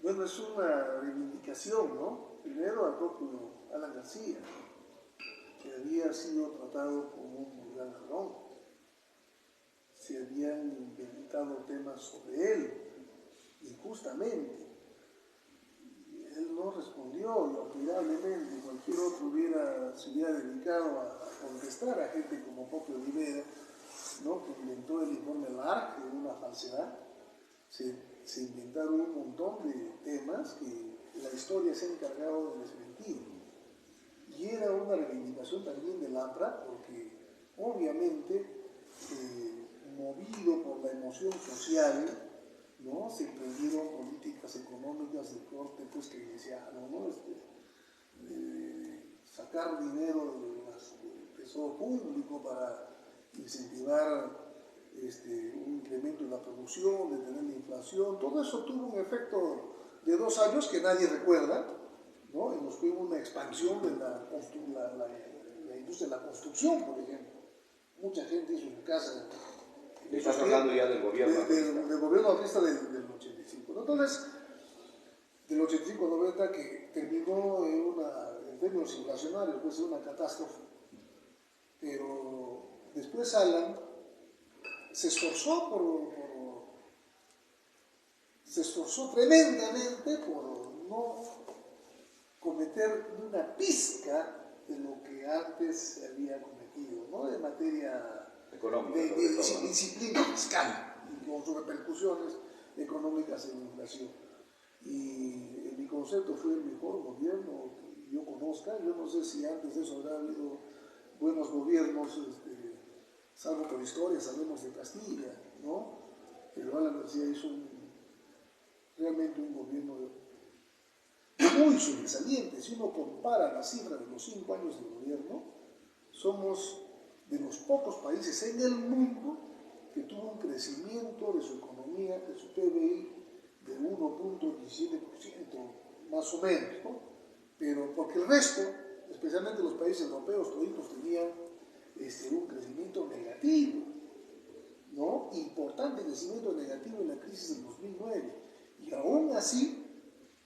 Bueno, es una reivindicación, ¿no? Primero al propio Alan García, que había sido tratado como un gran ladrón. Se habían inventado temas sobre él, injustamente. Él no respondió lapidarmente. Cualquier otro se hubiera dedicado a contestar a gente como Pope Olivera, ¿no? Que inventó el informe LARC de una falsedad. Se inventaron un montón de temas que la historia se ha encargado de desmentir. Y era una reivindicación también del APRA, porque obviamente, movido por la emoción social, ¿no? Se emprendieron políticas económicas de corte pues, keynesiano, ¿no? Sacar dinero del tesoro público para incentivar un incremento en la producción, detener la inflación. Todo eso tuvo un efecto de 2 años que nadie recuerda, ¿no? En los que hubo una expansión de la industria de la construcción, por ejemplo. Mucha gente hizo su casa. Estás hablando ya del gobierno del gobierno aprista del 85. ¿No? Entonces, del 85 al 90, que terminó en términos inflacionarios, puede ser una catástrofe. Pero después Alan se esforzó por se esforzó tremendamente por no cometer ni una pizca de lo que antes se había cometido, ¿no? De materia Económica, de disciplina fiscal, y con sus repercusiones económicas en la inflación. Y en mi concepto fue el mejor gobierno que yo conozca. Yo no sé si antes de eso habrá habido buenos gobiernos, salvo por historia, sabemos de Castilla, ¿no? Pero Alan García hizo realmente un gobierno muy sobresaliente. Si uno compara las cifras de los 5 años de gobierno, somos de los pocos países en el mundo que tuvo un crecimiento de su economía, de su PBI, de 1.17%, más o menos, ¿no? Pero porque el resto, especialmente los países europeos, toditos tenían un crecimiento negativo, ¿no? Importante crecimiento negativo en la crisis del 2009. Y aún así,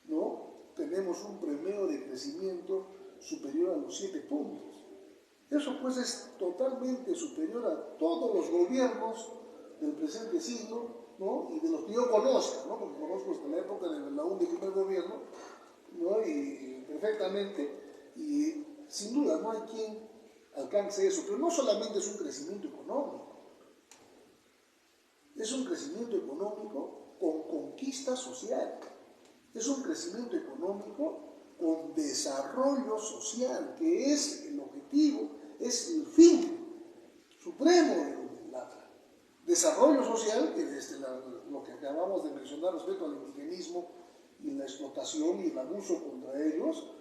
¿no? Tenemos un promedio de crecimiento superior a los 7 puntos. Eso pues es totalmente superior a todos los gobiernos del presente siglo, ¿no? Y de los que yo conozco, ¿no? Porque conozco hasta la época de la UNDE, primer gobierno, ¿no? Y perfectamente, y sin duda no hay quien alcance eso. Pero no solamente es un crecimiento económico, es un crecimiento económico con conquista social. Es un crecimiento económico con desarrollo social, que es el objetivo, es el fin supremo del AFRA. Desarrollo social, que desde lo que acabamos de mencionar respecto al indigenismo y la explotación y el abuso contra ellos,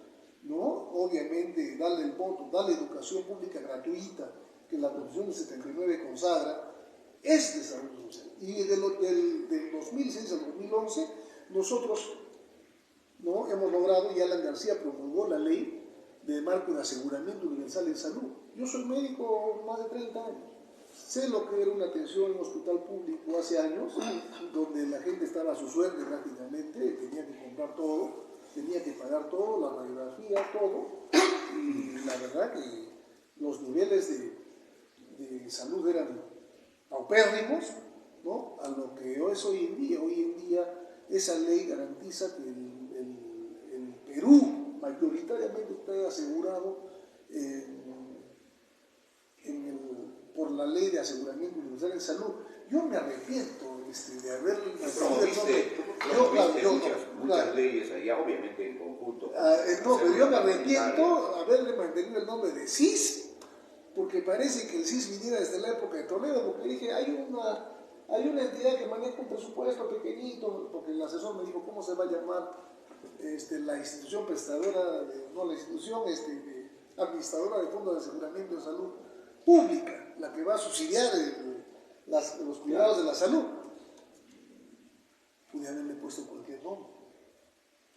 ¿no? Obviamente darle el voto, darle educación pública gratuita, que la Constitución del 79 consagra, es desarrollo social. Y del 2006 al 2011, nosotros, ¿no? Hemos logrado, y Alan García promulgó la ley de marco de aseguramiento universal en salud. Yo soy médico más de 30 años. Sé lo que era una atención en un hospital público hace años, donde la gente estaba a su suerte prácticamente, tenía que comprar todo, tenía que pagar todo, la radiografía, todo. Y la verdad que los niveles de salud eran paupérrimos, ¿no? A lo que es hoy en día. Hoy en día esa ley garantiza que el Perú mayoritariamente está asegurado por la ley de aseguramiento universal en salud. Yo me arrepiento de haber muchas leyes allá, obviamente en conjunto. No, pero yo me arrepiento haberle mantenido el nombre de CIS, porque parece que el CIS viniera desde la época de Toledo, porque dije, hay una entidad que maneja un presupuesto pequeñito, porque el asesor me dijo, ¿cómo se va a llamar la institución prestadora, no la institución administradora de fondos de aseguramiento de salud pública, la que va a subsidiar los cuidados de la salud? Pude haberle puesto cualquier nombre.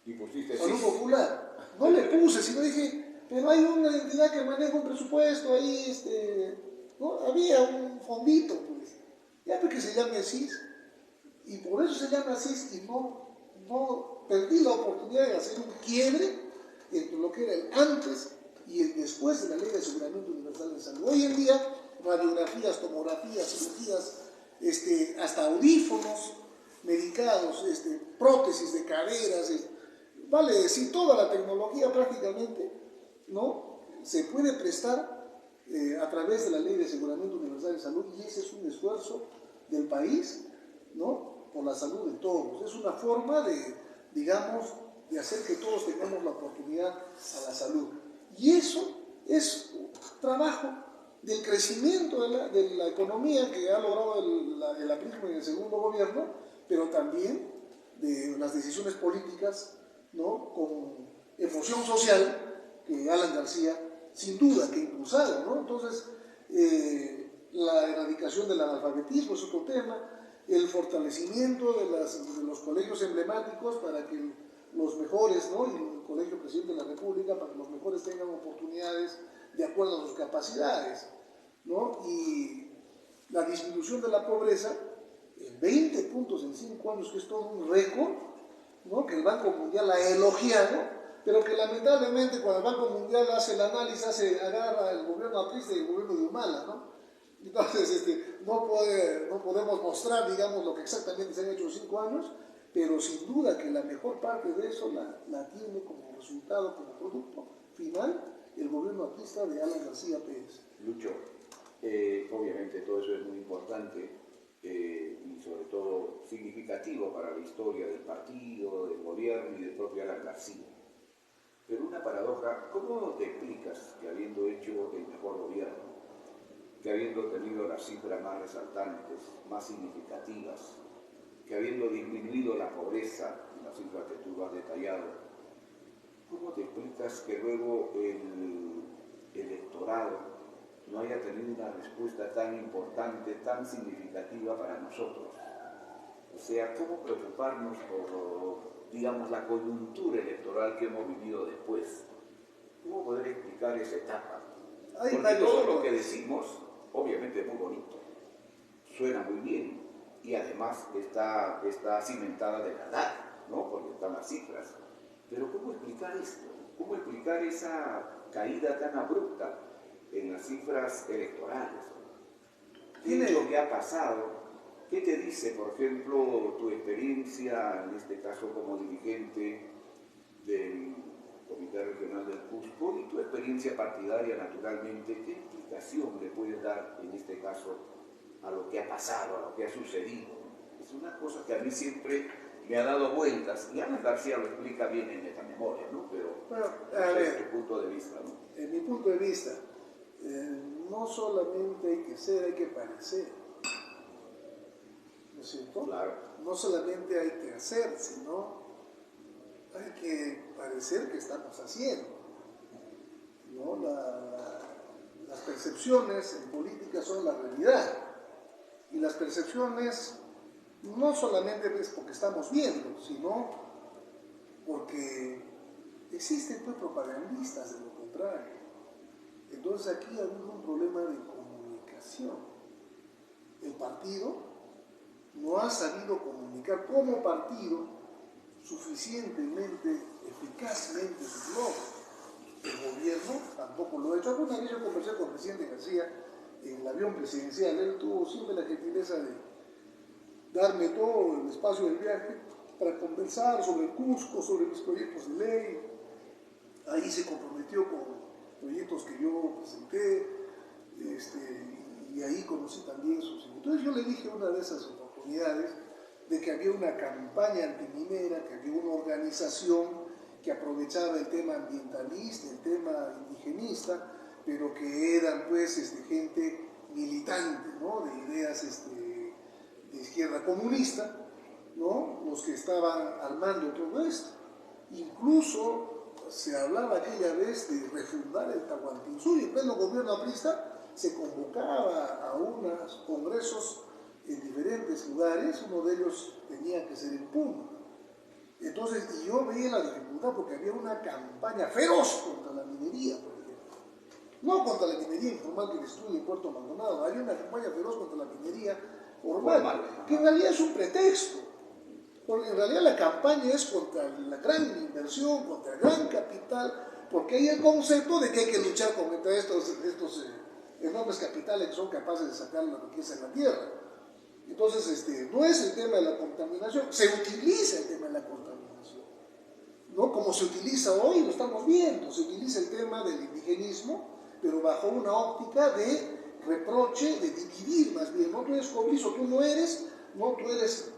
¿Y pusiste Salud Popular. No le puse, sino dije, pero hay una entidad que maneja un presupuesto ahí, ¿no? Había un fondito, pues. Ya porque se llame CIS. Y por eso se llama CIS, y no perdí la oportunidad de hacer un quiebre entre lo que era el antes y el después de la Ley de Aseguramiento Universal de Salud. Hoy en día, radiografías, tomografías, cirugías, hasta audífonos medicados, prótesis de caderas, vale decir, toda la tecnología prácticamente, ¿no? Se puede prestar a través de la Ley de Aseguramiento Universal de Salud, y ese es un esfuerzo del país, ¿no? Por la salud de todos. Es una forma de hacer que todos tengamos la oportunidad a la salud. Y eso es trabajo del crecimiento de la economía que ha logrado el aprismo en el segundo gobierno, pero también de las decisiones políticas, ¿no? Con emoción social que Alan García sin duda que impulsado, ¿no? Entonces, la erradicación del analfabetismo es otro tema, el fortalecimiento de los colegios emblemáticos para que los mejores, ¿no? Y el Colegio Presidente de la República, para que los mejores tengan oportunidades de acuerdo a sus capacidades, ¿no? Y la disminución de la pobreza en 20 puntos en 5 años, que es todo un récord, ¿no? Que el Banco Mundial ha elogiado, pero que lamentablemente cuando el Banco Mundial hace el análisis, agarra el gobierno aprista y el gobierno de Humala, ¿no? Entonces, no podemos mostrar, digamos, lo que exactamente se han hecho en 5 años, pero sin duda que la mejor parte de eso la tiene como resultado, como producto final, el gobierno aprista de Alan García Pérez. Lucho, obviamente todo eso es muy importante y sobre todo significativo para la historia del partido, del gobierno y del propio Alan García. Pero una paradoja, ¿cómo te explicas que habiendo hecho el mejor gobierno, que habiendo tenido las cifras más resaltantes, más significativas, que habiendo disminuido la pobreza, las cifras que tú has detallado, ¿cómo te explicas que luego el electorado no haya tenido una respuesta tan importante, tan significativa para nosotros? O sea, ¿cómo preocuparnos por, digamos, la coyuntura electoral que hemos vivido después? ¿Cómo poder explicar esa etapa? Porque todo lo que decimos, obviamente es muy bonito, suena muy bien y además está cimentada de verdad, ¿no? Porque están las cifras. Pero ¿cómo explicar esto? ¿Cómo explicar esa caída tan abrupta en las cifras electorales? ¿Qué es lo que ha pasado? ¿Qué te dice, por ejemplo, tu experiencia, en este caso como dirigente del Comité Regional del Cusco, y tu experiencia partidaria, naturalmente? ¿Qué explicación le puedes dar, en este caso, a lo que ha pasado, a lo que ha sucedido? Es una cosa que a mí siempre me ha dado vueltas, y Alan García lo explica bien en esta memoria, ¿no? Pero bueno, a ver, tu punto de vista, ¿no? En mi punto de vista, no solamente hay que ser, hay que parecer, ¿no es cierto? Claro. No solamente hay que hacer, sino hay que parecer que estamos haciendo, ¿no? Las percepciones en política son la realidad, y las percepciones no solamente es porque estamos viendo, sino porque existen pues propagandistas de lo contrario. Entonces aquí ha habido un problema de comunicación. El partido no ha sabido comunicar como partido suficientemente, eficazmente sus logros. El gobierno tampoco lo ha hecho. Alguna vez yo conversé con el presidente García en el avión presidencial. Él tuvo siempre la gentileza de darme todo el espacio del viaje para conversar sobre el Cusco, sobre mis proyectos de ley. Ahí se comprometió con proyectos que yo presenté, y ahí conocí también sus... Entonces yo le dije una de esas oportunidades de que había una campaña antiminera, que había una organización que aprovechaba el tema ambientalista, el tema indigenista, pero que eran pues gente militante, ¿no? De ideas de izquierda comunista, ¿no? Los que estaban armando todo esto. Incluso se hablaba aquella vez de refundar el Tahuantinsuyo. En pleno gobierno aprista se convocaba a unos congresos en diferentes lugares, uno de ellos tenía que ser en Puno. Entonces, y yo veía la dificultad porque había una campaña feroz contra la minería, por ejemplo. No contra la minería informal que destruye Puerto Maldonado, había una campaña feroz contra la minería formal, que en realidad es un pretexto. Porque en realidad la campaña es contra la gran inversión, contra el gran capital, porque hay el concepto de que hay que luchar contra estos enormes capitales que son capaces de sacar la riqueza en la tierra. Entonces, no es el tema de la contaminación, se utiliza el tema de la contaminación, ¿no? Como se utiliza hoy, lo estamos viendo, se utiliza el tema del indigenismo, pero bajo una óptica de reproche, de dividir más bien, ¿no? Tú eres cobrizo, tú no eres, ¿no? Tú eres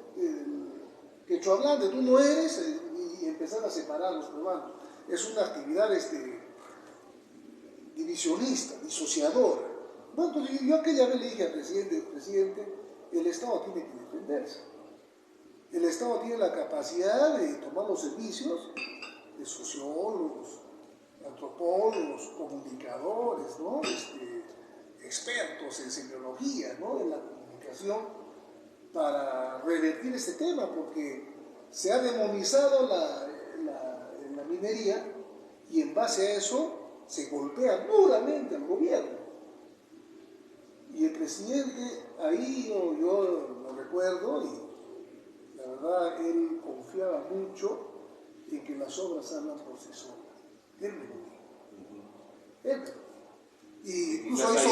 quechohablante, tú no eres, y empezar a separar a los peruanos. Es una actividad divisionista, disociadora. Bueno, entonces yo aquella vez le dije al presidente, el Estado tiene que defenderse. El Estado tiene la capacidad de tomar los servicios de sociólogos, antropólogos, comunicadores, ¿no? Expertos en semiología, ¿no? En la comunicación, para revertir este tema, porque se ha demonizado la minería y en base a eso se golpea duramente al gobierno. Y el presidente, ahí yo lo recuerdo, y la verdad él confiaba mucho en que las obras hablan por sí solas. Él me lo dijo. Él me lo dijo. Y incluso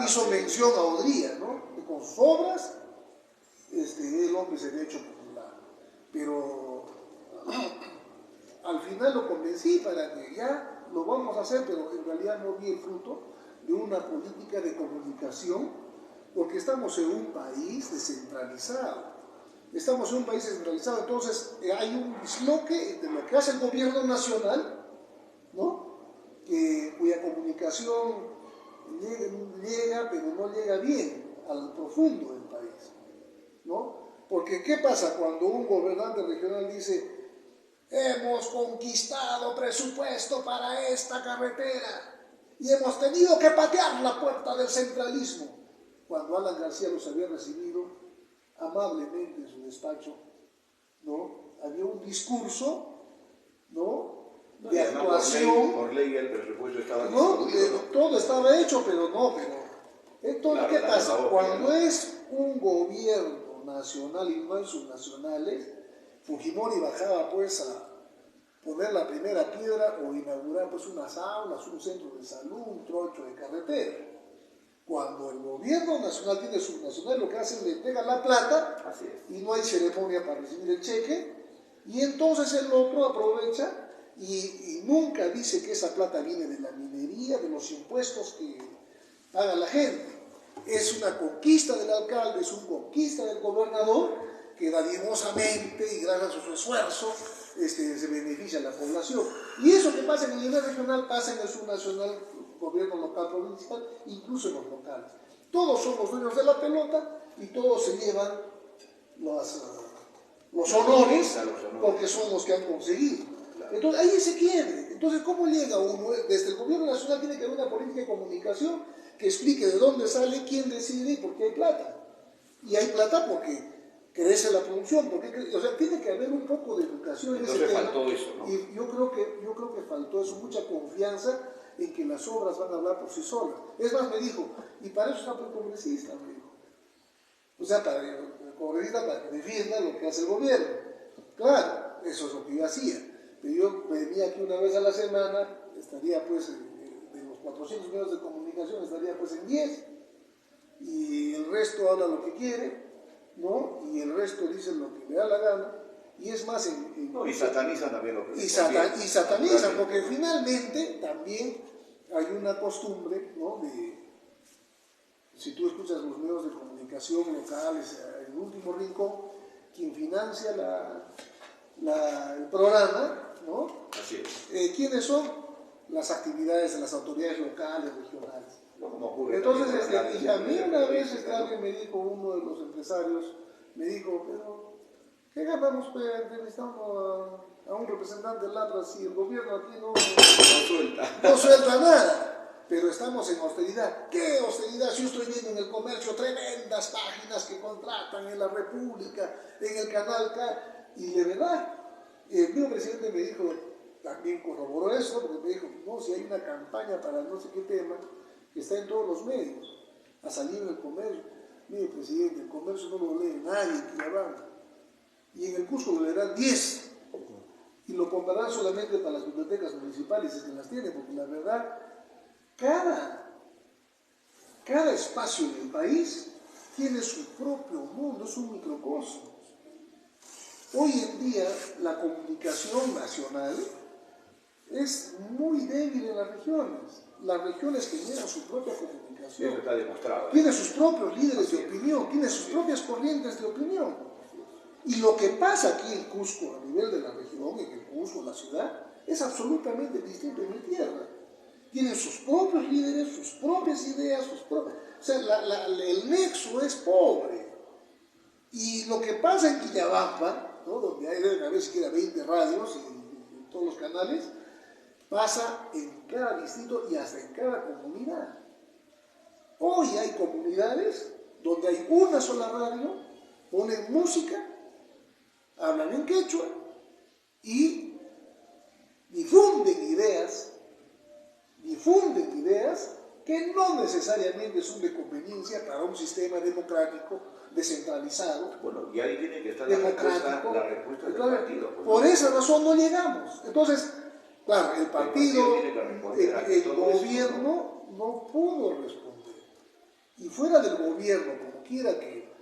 hizo mención a Odría, ¿no? Que con sus obras el hombre se había hecho popular. pero al final lo convencí para que ya lo vamos a hacer, pero en realidad no vi el fruto de una política de comunicación, porque estamos en un país descentralizado. Estamos en un país descentralizado, entonces hay un disloque entre lo que hace el gobierno nacional, ¿no? Cuya comunicación llega, pero no llega bien al profundo del país, ¿no? Porque ¿qué pasa cuando un gobernante regional dice: hemos conquistado presupuesto para esta carretera y hemos tenido que patear la puerta del centralismo? Cuando Alan García los había recibido amablemente en su despacho, ¿no? Había un discurso, ¿no?, de actuación. Por ley el presupuesto estaba No, distribuido, ¿no? todo estaba hecho, pero no, entonces, Claro, ¿qué pasa? obvia, Cuando ¿no? es un gobierno nacional y no hay subnacionales, Fujimori bajaba pues a poner la primera piedra o inaugurar pues unas aulas, un centro de salud, un trocho de carretera. Cuando el gobierno nacional tiene subnacional, lo que hace es le entrega la plata. Así es. Y no hay ceremonia para recibir el cheque, y entonces el otro aprovecha y nunca dice que esa plata viene de la minería, de los impuestos que paga la gente. Es una conquista del alcalde, es una conquista del gobernador, que dadivosamente y gracias a su esfuerzo se beneficia a la población. Y eso que pasa en el nivel regional pasa en el subnacional, gobierno local, provincial, incluso en los locales. Todos son los dueños de la pelota y todos se llevan los honores porque son los que han conseguido. Entonces ahí se quiere. Entonces, ¿cómo llega uno? Desde el gobierno nacional tiene que haber una política de comunicación que explique de dónde sale, quién decide y por qué hay plata. Y hay plata porque crece la producción, o sea, tiene que haber un poco de educación en ese tema. Faltó eso, ¿no? Y yo creo que faltó eso, mucha confianza en que las obras van a hablar por sí solas. Es más, me dijo, y para eso está el congresista, me dijo. O sea, el congresista para que defienda lo que hace el gobierno. Claro, eso es lo que yo hacía. Pero yo venía aquí una vez a la semana, estaría pues, de los 400 medios de comunicación, estaría pues en 10, y el resto habla lo que quiere, ¿no? Y el resto dice lo que le da la gana, y es más... y satanizan también lo que y satanizan, porque finalmente también hay una costumbre, ¿no?, si tú escuchas los medios de comunicación locales, en el último rincón, quien financia el programa, ¿no? Así es. ¿Quiénes son? Las actividades de las autoridades locales, regionales. No, como ocurre. Entonces, y a mí una vez alguien me dijo, uno de los empresarios, me dijo, pero ¿qué ganamos pues, entrevistando a un representante del LATRA si el gobierno aquí no suelta nada? Pero estamos en austeridad. ¿Qué austeridad? Si yo estoy viendo en el comercio tremendas páginas que contratan en la República, en el Canal K, y de verdad, el mismo presidente me dijo, también corroboró eso, porque me dijo, no, si hay una campaña para no sé qué tema, que está en todos los medios, ha salido en el comercio. Mire, presidente, el comercio no lo lee nadie en Quillabamba, y en el Cusco lo leerán 10, y lo comprarán solamente para las bibliotecas municipales, si es que las tienen, porque la verdad, cada espacio del país tiene su propio mundo, es un microcosmos. Hoy en día la comunicación nacional es muy débil en las regiones. Las regiones generan su propia comunicación. Eso está demostrado. Tiene sus propios líderes de opinión, tiene sus propias corrientes de opinión. Y lo que pasa aquí en Cusco, a nivel de la región, en el Cusco, la ciudad, es absolutamente distinto en mi tierra. Tienen sus propios líderes, sus propias ideas, o sea, el nexo es pobre. Y lo que pasa en Quillabamba, ¿no?, donde deben haber siquiera 20 radios en todos los canales, pasa en cada distrito y hasta en cada comunidad. Hoy hay comunidades donde hay una sola radio, ponen música, hablan en quechua y difunden ideas que no necesariamente son de conveniencia para un sistema democrático descentralizado. Bueno, y ahí tiene que estar la respuesta del partido. Pues, por esa razón no llegamos. Entonces, claro, el partido, el gobierno no pudo responder. Y fuera del gobierno, como quiera que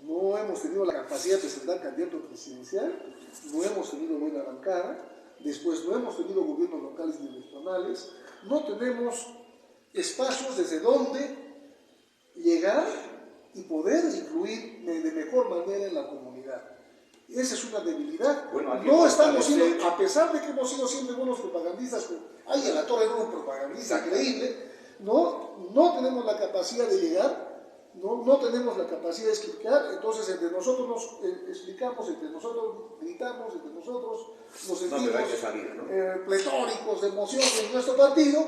no hemos tenido la capacidad de presentar candidato presidencial, no hemos tenido buena bancada, después no hemos tenido gobiernos locales ni regionales, no tenemos espacios desde donde llegar y poder influir de mejor manera en la comunidad. Esa es una debilidad. Bueno, no estamos siendo, a pesar de que hemos sido siempre buenos propagandistas, hay en la Torre no un propagandista increíble, no tenemos la capacidad de llegar, no tenemos la capacidad de explicar, entonces entre nosotros nos explicamos, entre nosotros gritamos, entre nosotros nos sentimos pletóricos de emoción en nuestro partido,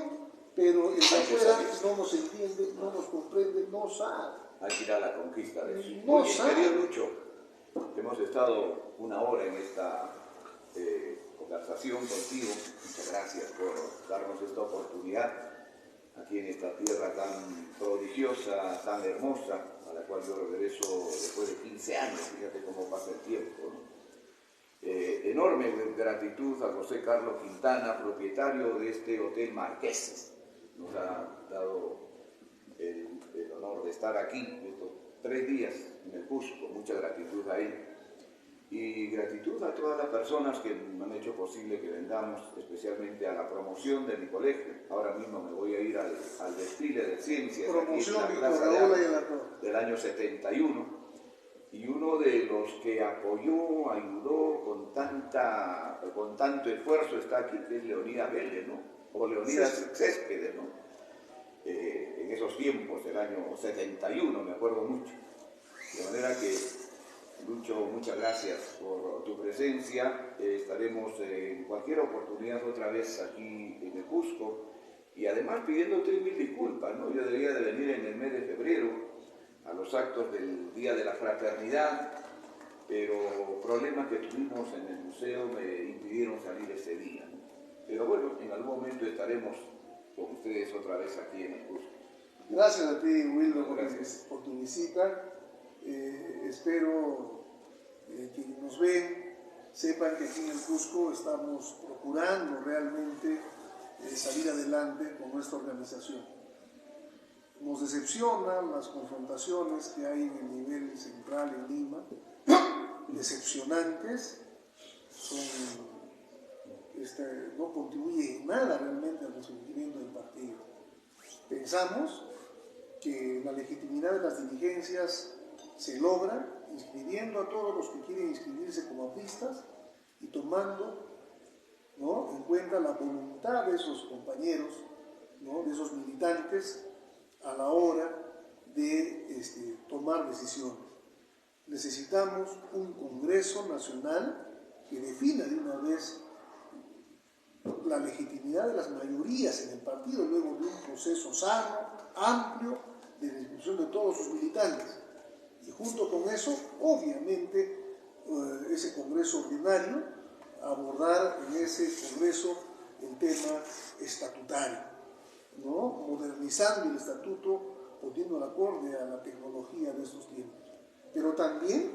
pero el de afuera no nos entiende, no nos comprende, no sabe. Hay que ir a la conquista de eso. No sabe. Querido Lucho, hemos estado una hora en esta conversación contigo. Muchas gracias por darnos esta oportunidad aquí en esta tierra tan prodigiosa, tan hermosa, a la cual yo regreso después de 15 años. Fíjate cómo pasa el tiempo, ¿no? Enorme gratitud a José Carlos Quintana, propietario de este Hotel Marqués. Nos ha dado el honor de estar aquí estos 3 días en el Cusco. Mucha gratitud a él y gratitud a todas las personas que han hecho posible que vengamos, especialmente a la promoción de mi colegio. Ahora mismo me voy a ir al desfile de ciencias promoción aquí en la Plaza del año 71, y uno de los que apoyó, ayudó con tanto esfuerzo está aquí, que es Leonidas Vélez, ¿no? O Leonidas Céspedes, ¿no? En esos tiempos, del año 71, me acuerdo mucho. De manera que, Lucho, muchas gracias por tu presencia. Estaremos en cualquier oportunidad otra vez aquí en el Cusco, y además pidiéndote 1000 disculpas, ¿no? Yo debería de venir en el mes de febrero a los actos del Día de la Fraternidad, pero problemas que tuvimos en el museo me impidieron salir ese día, ¿no? Pero bueno, en algún momento estaremos con ustedes otra vez aquí en el Cusco. Gracias a ti, Wildo, por tu visita. Espero que nos ven, sepan que aquí en el Cusco estamos procurando realmente salir adelante con nuestra organización. Nos decepcionan las confrontaciones que hay en el nivel central en Lima, decepcionantes, no contribuyen en nada realmente al resurgimiento del partido. Pensamos que la legitimidad de las dirigencias se logra inscribiendo a todos los que quieren inscribirse como apristas y tomando, ¿no?, en cuenta la voluntad de esos compañeros, ¿no?, de esos militantes a la hora de tomar decisiones. Necesitamos un Congreso Nacional que defina de una vez la legitimidad de las mayorías en el partido, luego de un proceso sano, amplio, de la inscripción de todos sus militantes. Y junto con eso, obviamente, ese Congreso ordinario, abordar en ese Congreso el tema estatutario, ¿no?, modernizando el estatuto, poniendo el acorde a la tecnología de estos tiempos. Pero también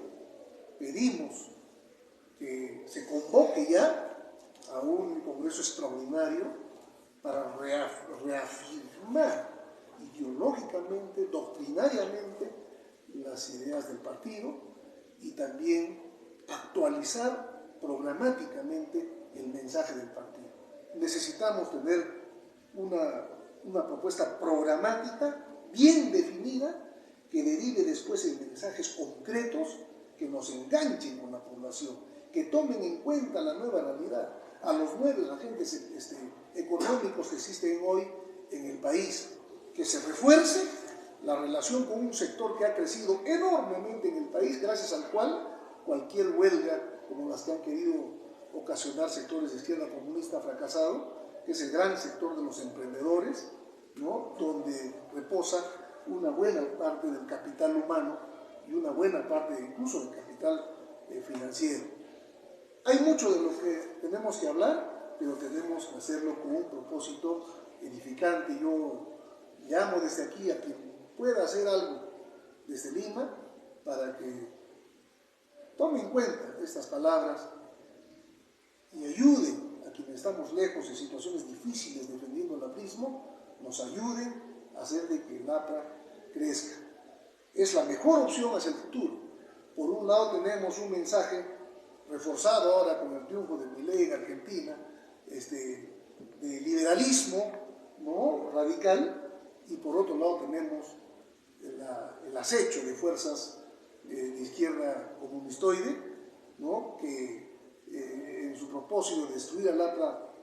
pedimos que se convoque ya a un Congreso extraordinario para reafirmar ideológicamente, doctrinariamente, las ideas del partido y también actualizar programáticamente el mensaje del partido. Necesitamos tener una propuesta programática bien definida que derive después en mensajes concretos que nos enganchen con la población, que tomen en cuenta la nueva realidad, a los nuevos agentes económicos que existen hoy en el país, que se refuerce la relación con un sector que ha crecido enormemente en el país, gracias al cual cualquier huelga, como las que han querido ocasionar sectores de izquierda comunista, ha fracasado, que es el gran sector de los emprendedores, ¿no?, donde reposa una buena parte del capital humano y una buena parte incluso del capital financiero. Hay mucho de lo que tenemos que hablar, pero tenemos que hacerlo con un propósito edificante. Yo llamo desde aquí a quien pueda hacer algo desde Lima para que tome en cuenta estas palabras y ayuden a quienes estamos lejos en situaciones difíciles defendiendo el aprismo, nos ayuden a hacer de que el APRA crezca. Es la mejor opción hacia el futuro. por un lado tenemos un mensaje reforzado ahora con el triunfo de Milei en Argentina, de liberalismo, ¿no?, radical, y por otro lado tenemos el acecho de fuerzas de izquierda comunistoide, ¿no?, que en su propósito de destruir al APRA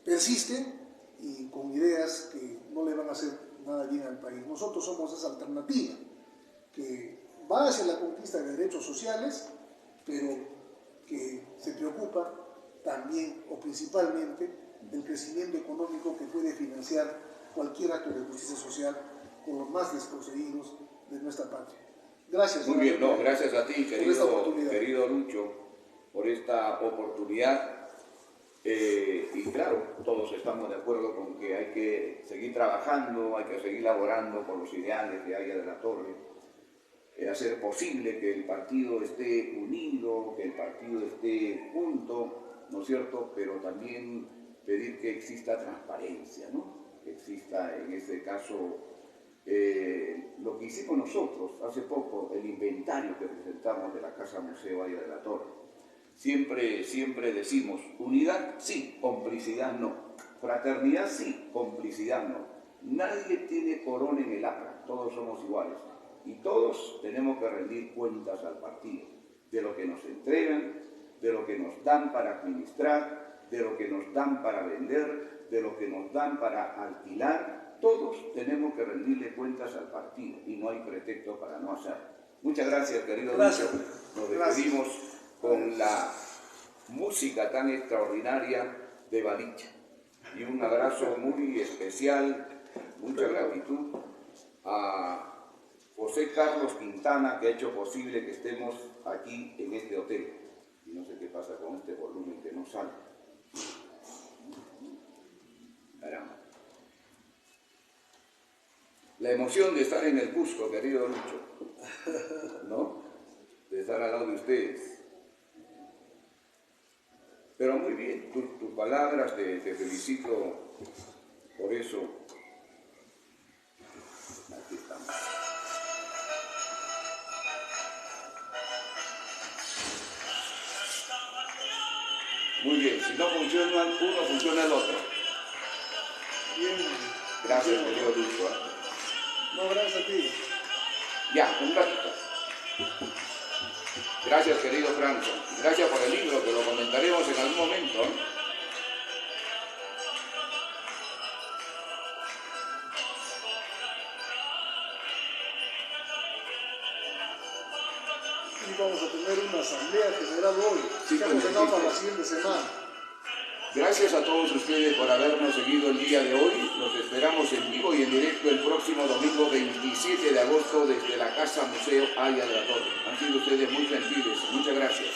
persisten y con ideas que no le van a hacer nada bien al país. Nosotros somos esa alternativa que va hacia la conquista de derechos sociales, pero que se preocupa también o principalmente del crecimiento económico que puede financiar cualquier acto de justicia social con los más desposeídos de nuestra patria. Gracias. Muy bien, no, gracias a ti, querido Lucho, por esta oportunidad. Y claro, todos estamos de acuerdo con que hay que seguir trabajando, hay que seguir laborando por los ideales de Aya de la Torre, hacer posible que el partido esté unido, que el partido esté junto, ¿no es cierto?, pero también pedir que exista transparencia, ¿no?, que exista en este caso lo que hicimos nosotros hace poco, el inventario que presentamos de la Casa Museo Aya de la Torre. Siempre decimos, unidad sí, complicidad no, fraternidad sí, complicidad no. Nadie tiene corona en el APRA, todos somos iguales y todos tenemos que rendir cuentas al partido de lo que nos entregan, de lo que nos dan para administrar, de lo que nos dan para vender, de lo que nos dan para alquilar. Todos tenemos que rendirle cuentas al partido y no hay pretexto para no hacerlo. Muchas gracias, querido Lucho. Nos despedimos con la música tan extraordinaria de Balicha. Y un abrazo muy especial, mucha gratitud a José Carlos Quintana, que ha hecho posible que estemos aquí en este hotel. Y no sé qué pasa con este volumen que no sale. Caramba. La emoción de estar en el Cusco, querido Lucho, ¿no?, de estar al lado de ustedes. Pero muy bien, tus palabras, te felicito por eso. Aquí estamos. Muy bien, si no funciona uno, funciona el otro. Bien. Gracias, querido Lucho. No, gracias a ti. Ya, un ratito. Gracias, querido Franco. Gracias por el libro, que lo comentaremos en algún momento. Y vamos a tener una asamblea general hoy. Sí, que hemos dejado para la siguiente semana. Gracias a todos ustedes por habernos seguido el día de hoy. Los esperamos en vivo y en directo el próximo domingo 27 de agosto desde la Casa Museo Aya de la Torre. Han sido ustedes muy gentiles. Muchas gracias.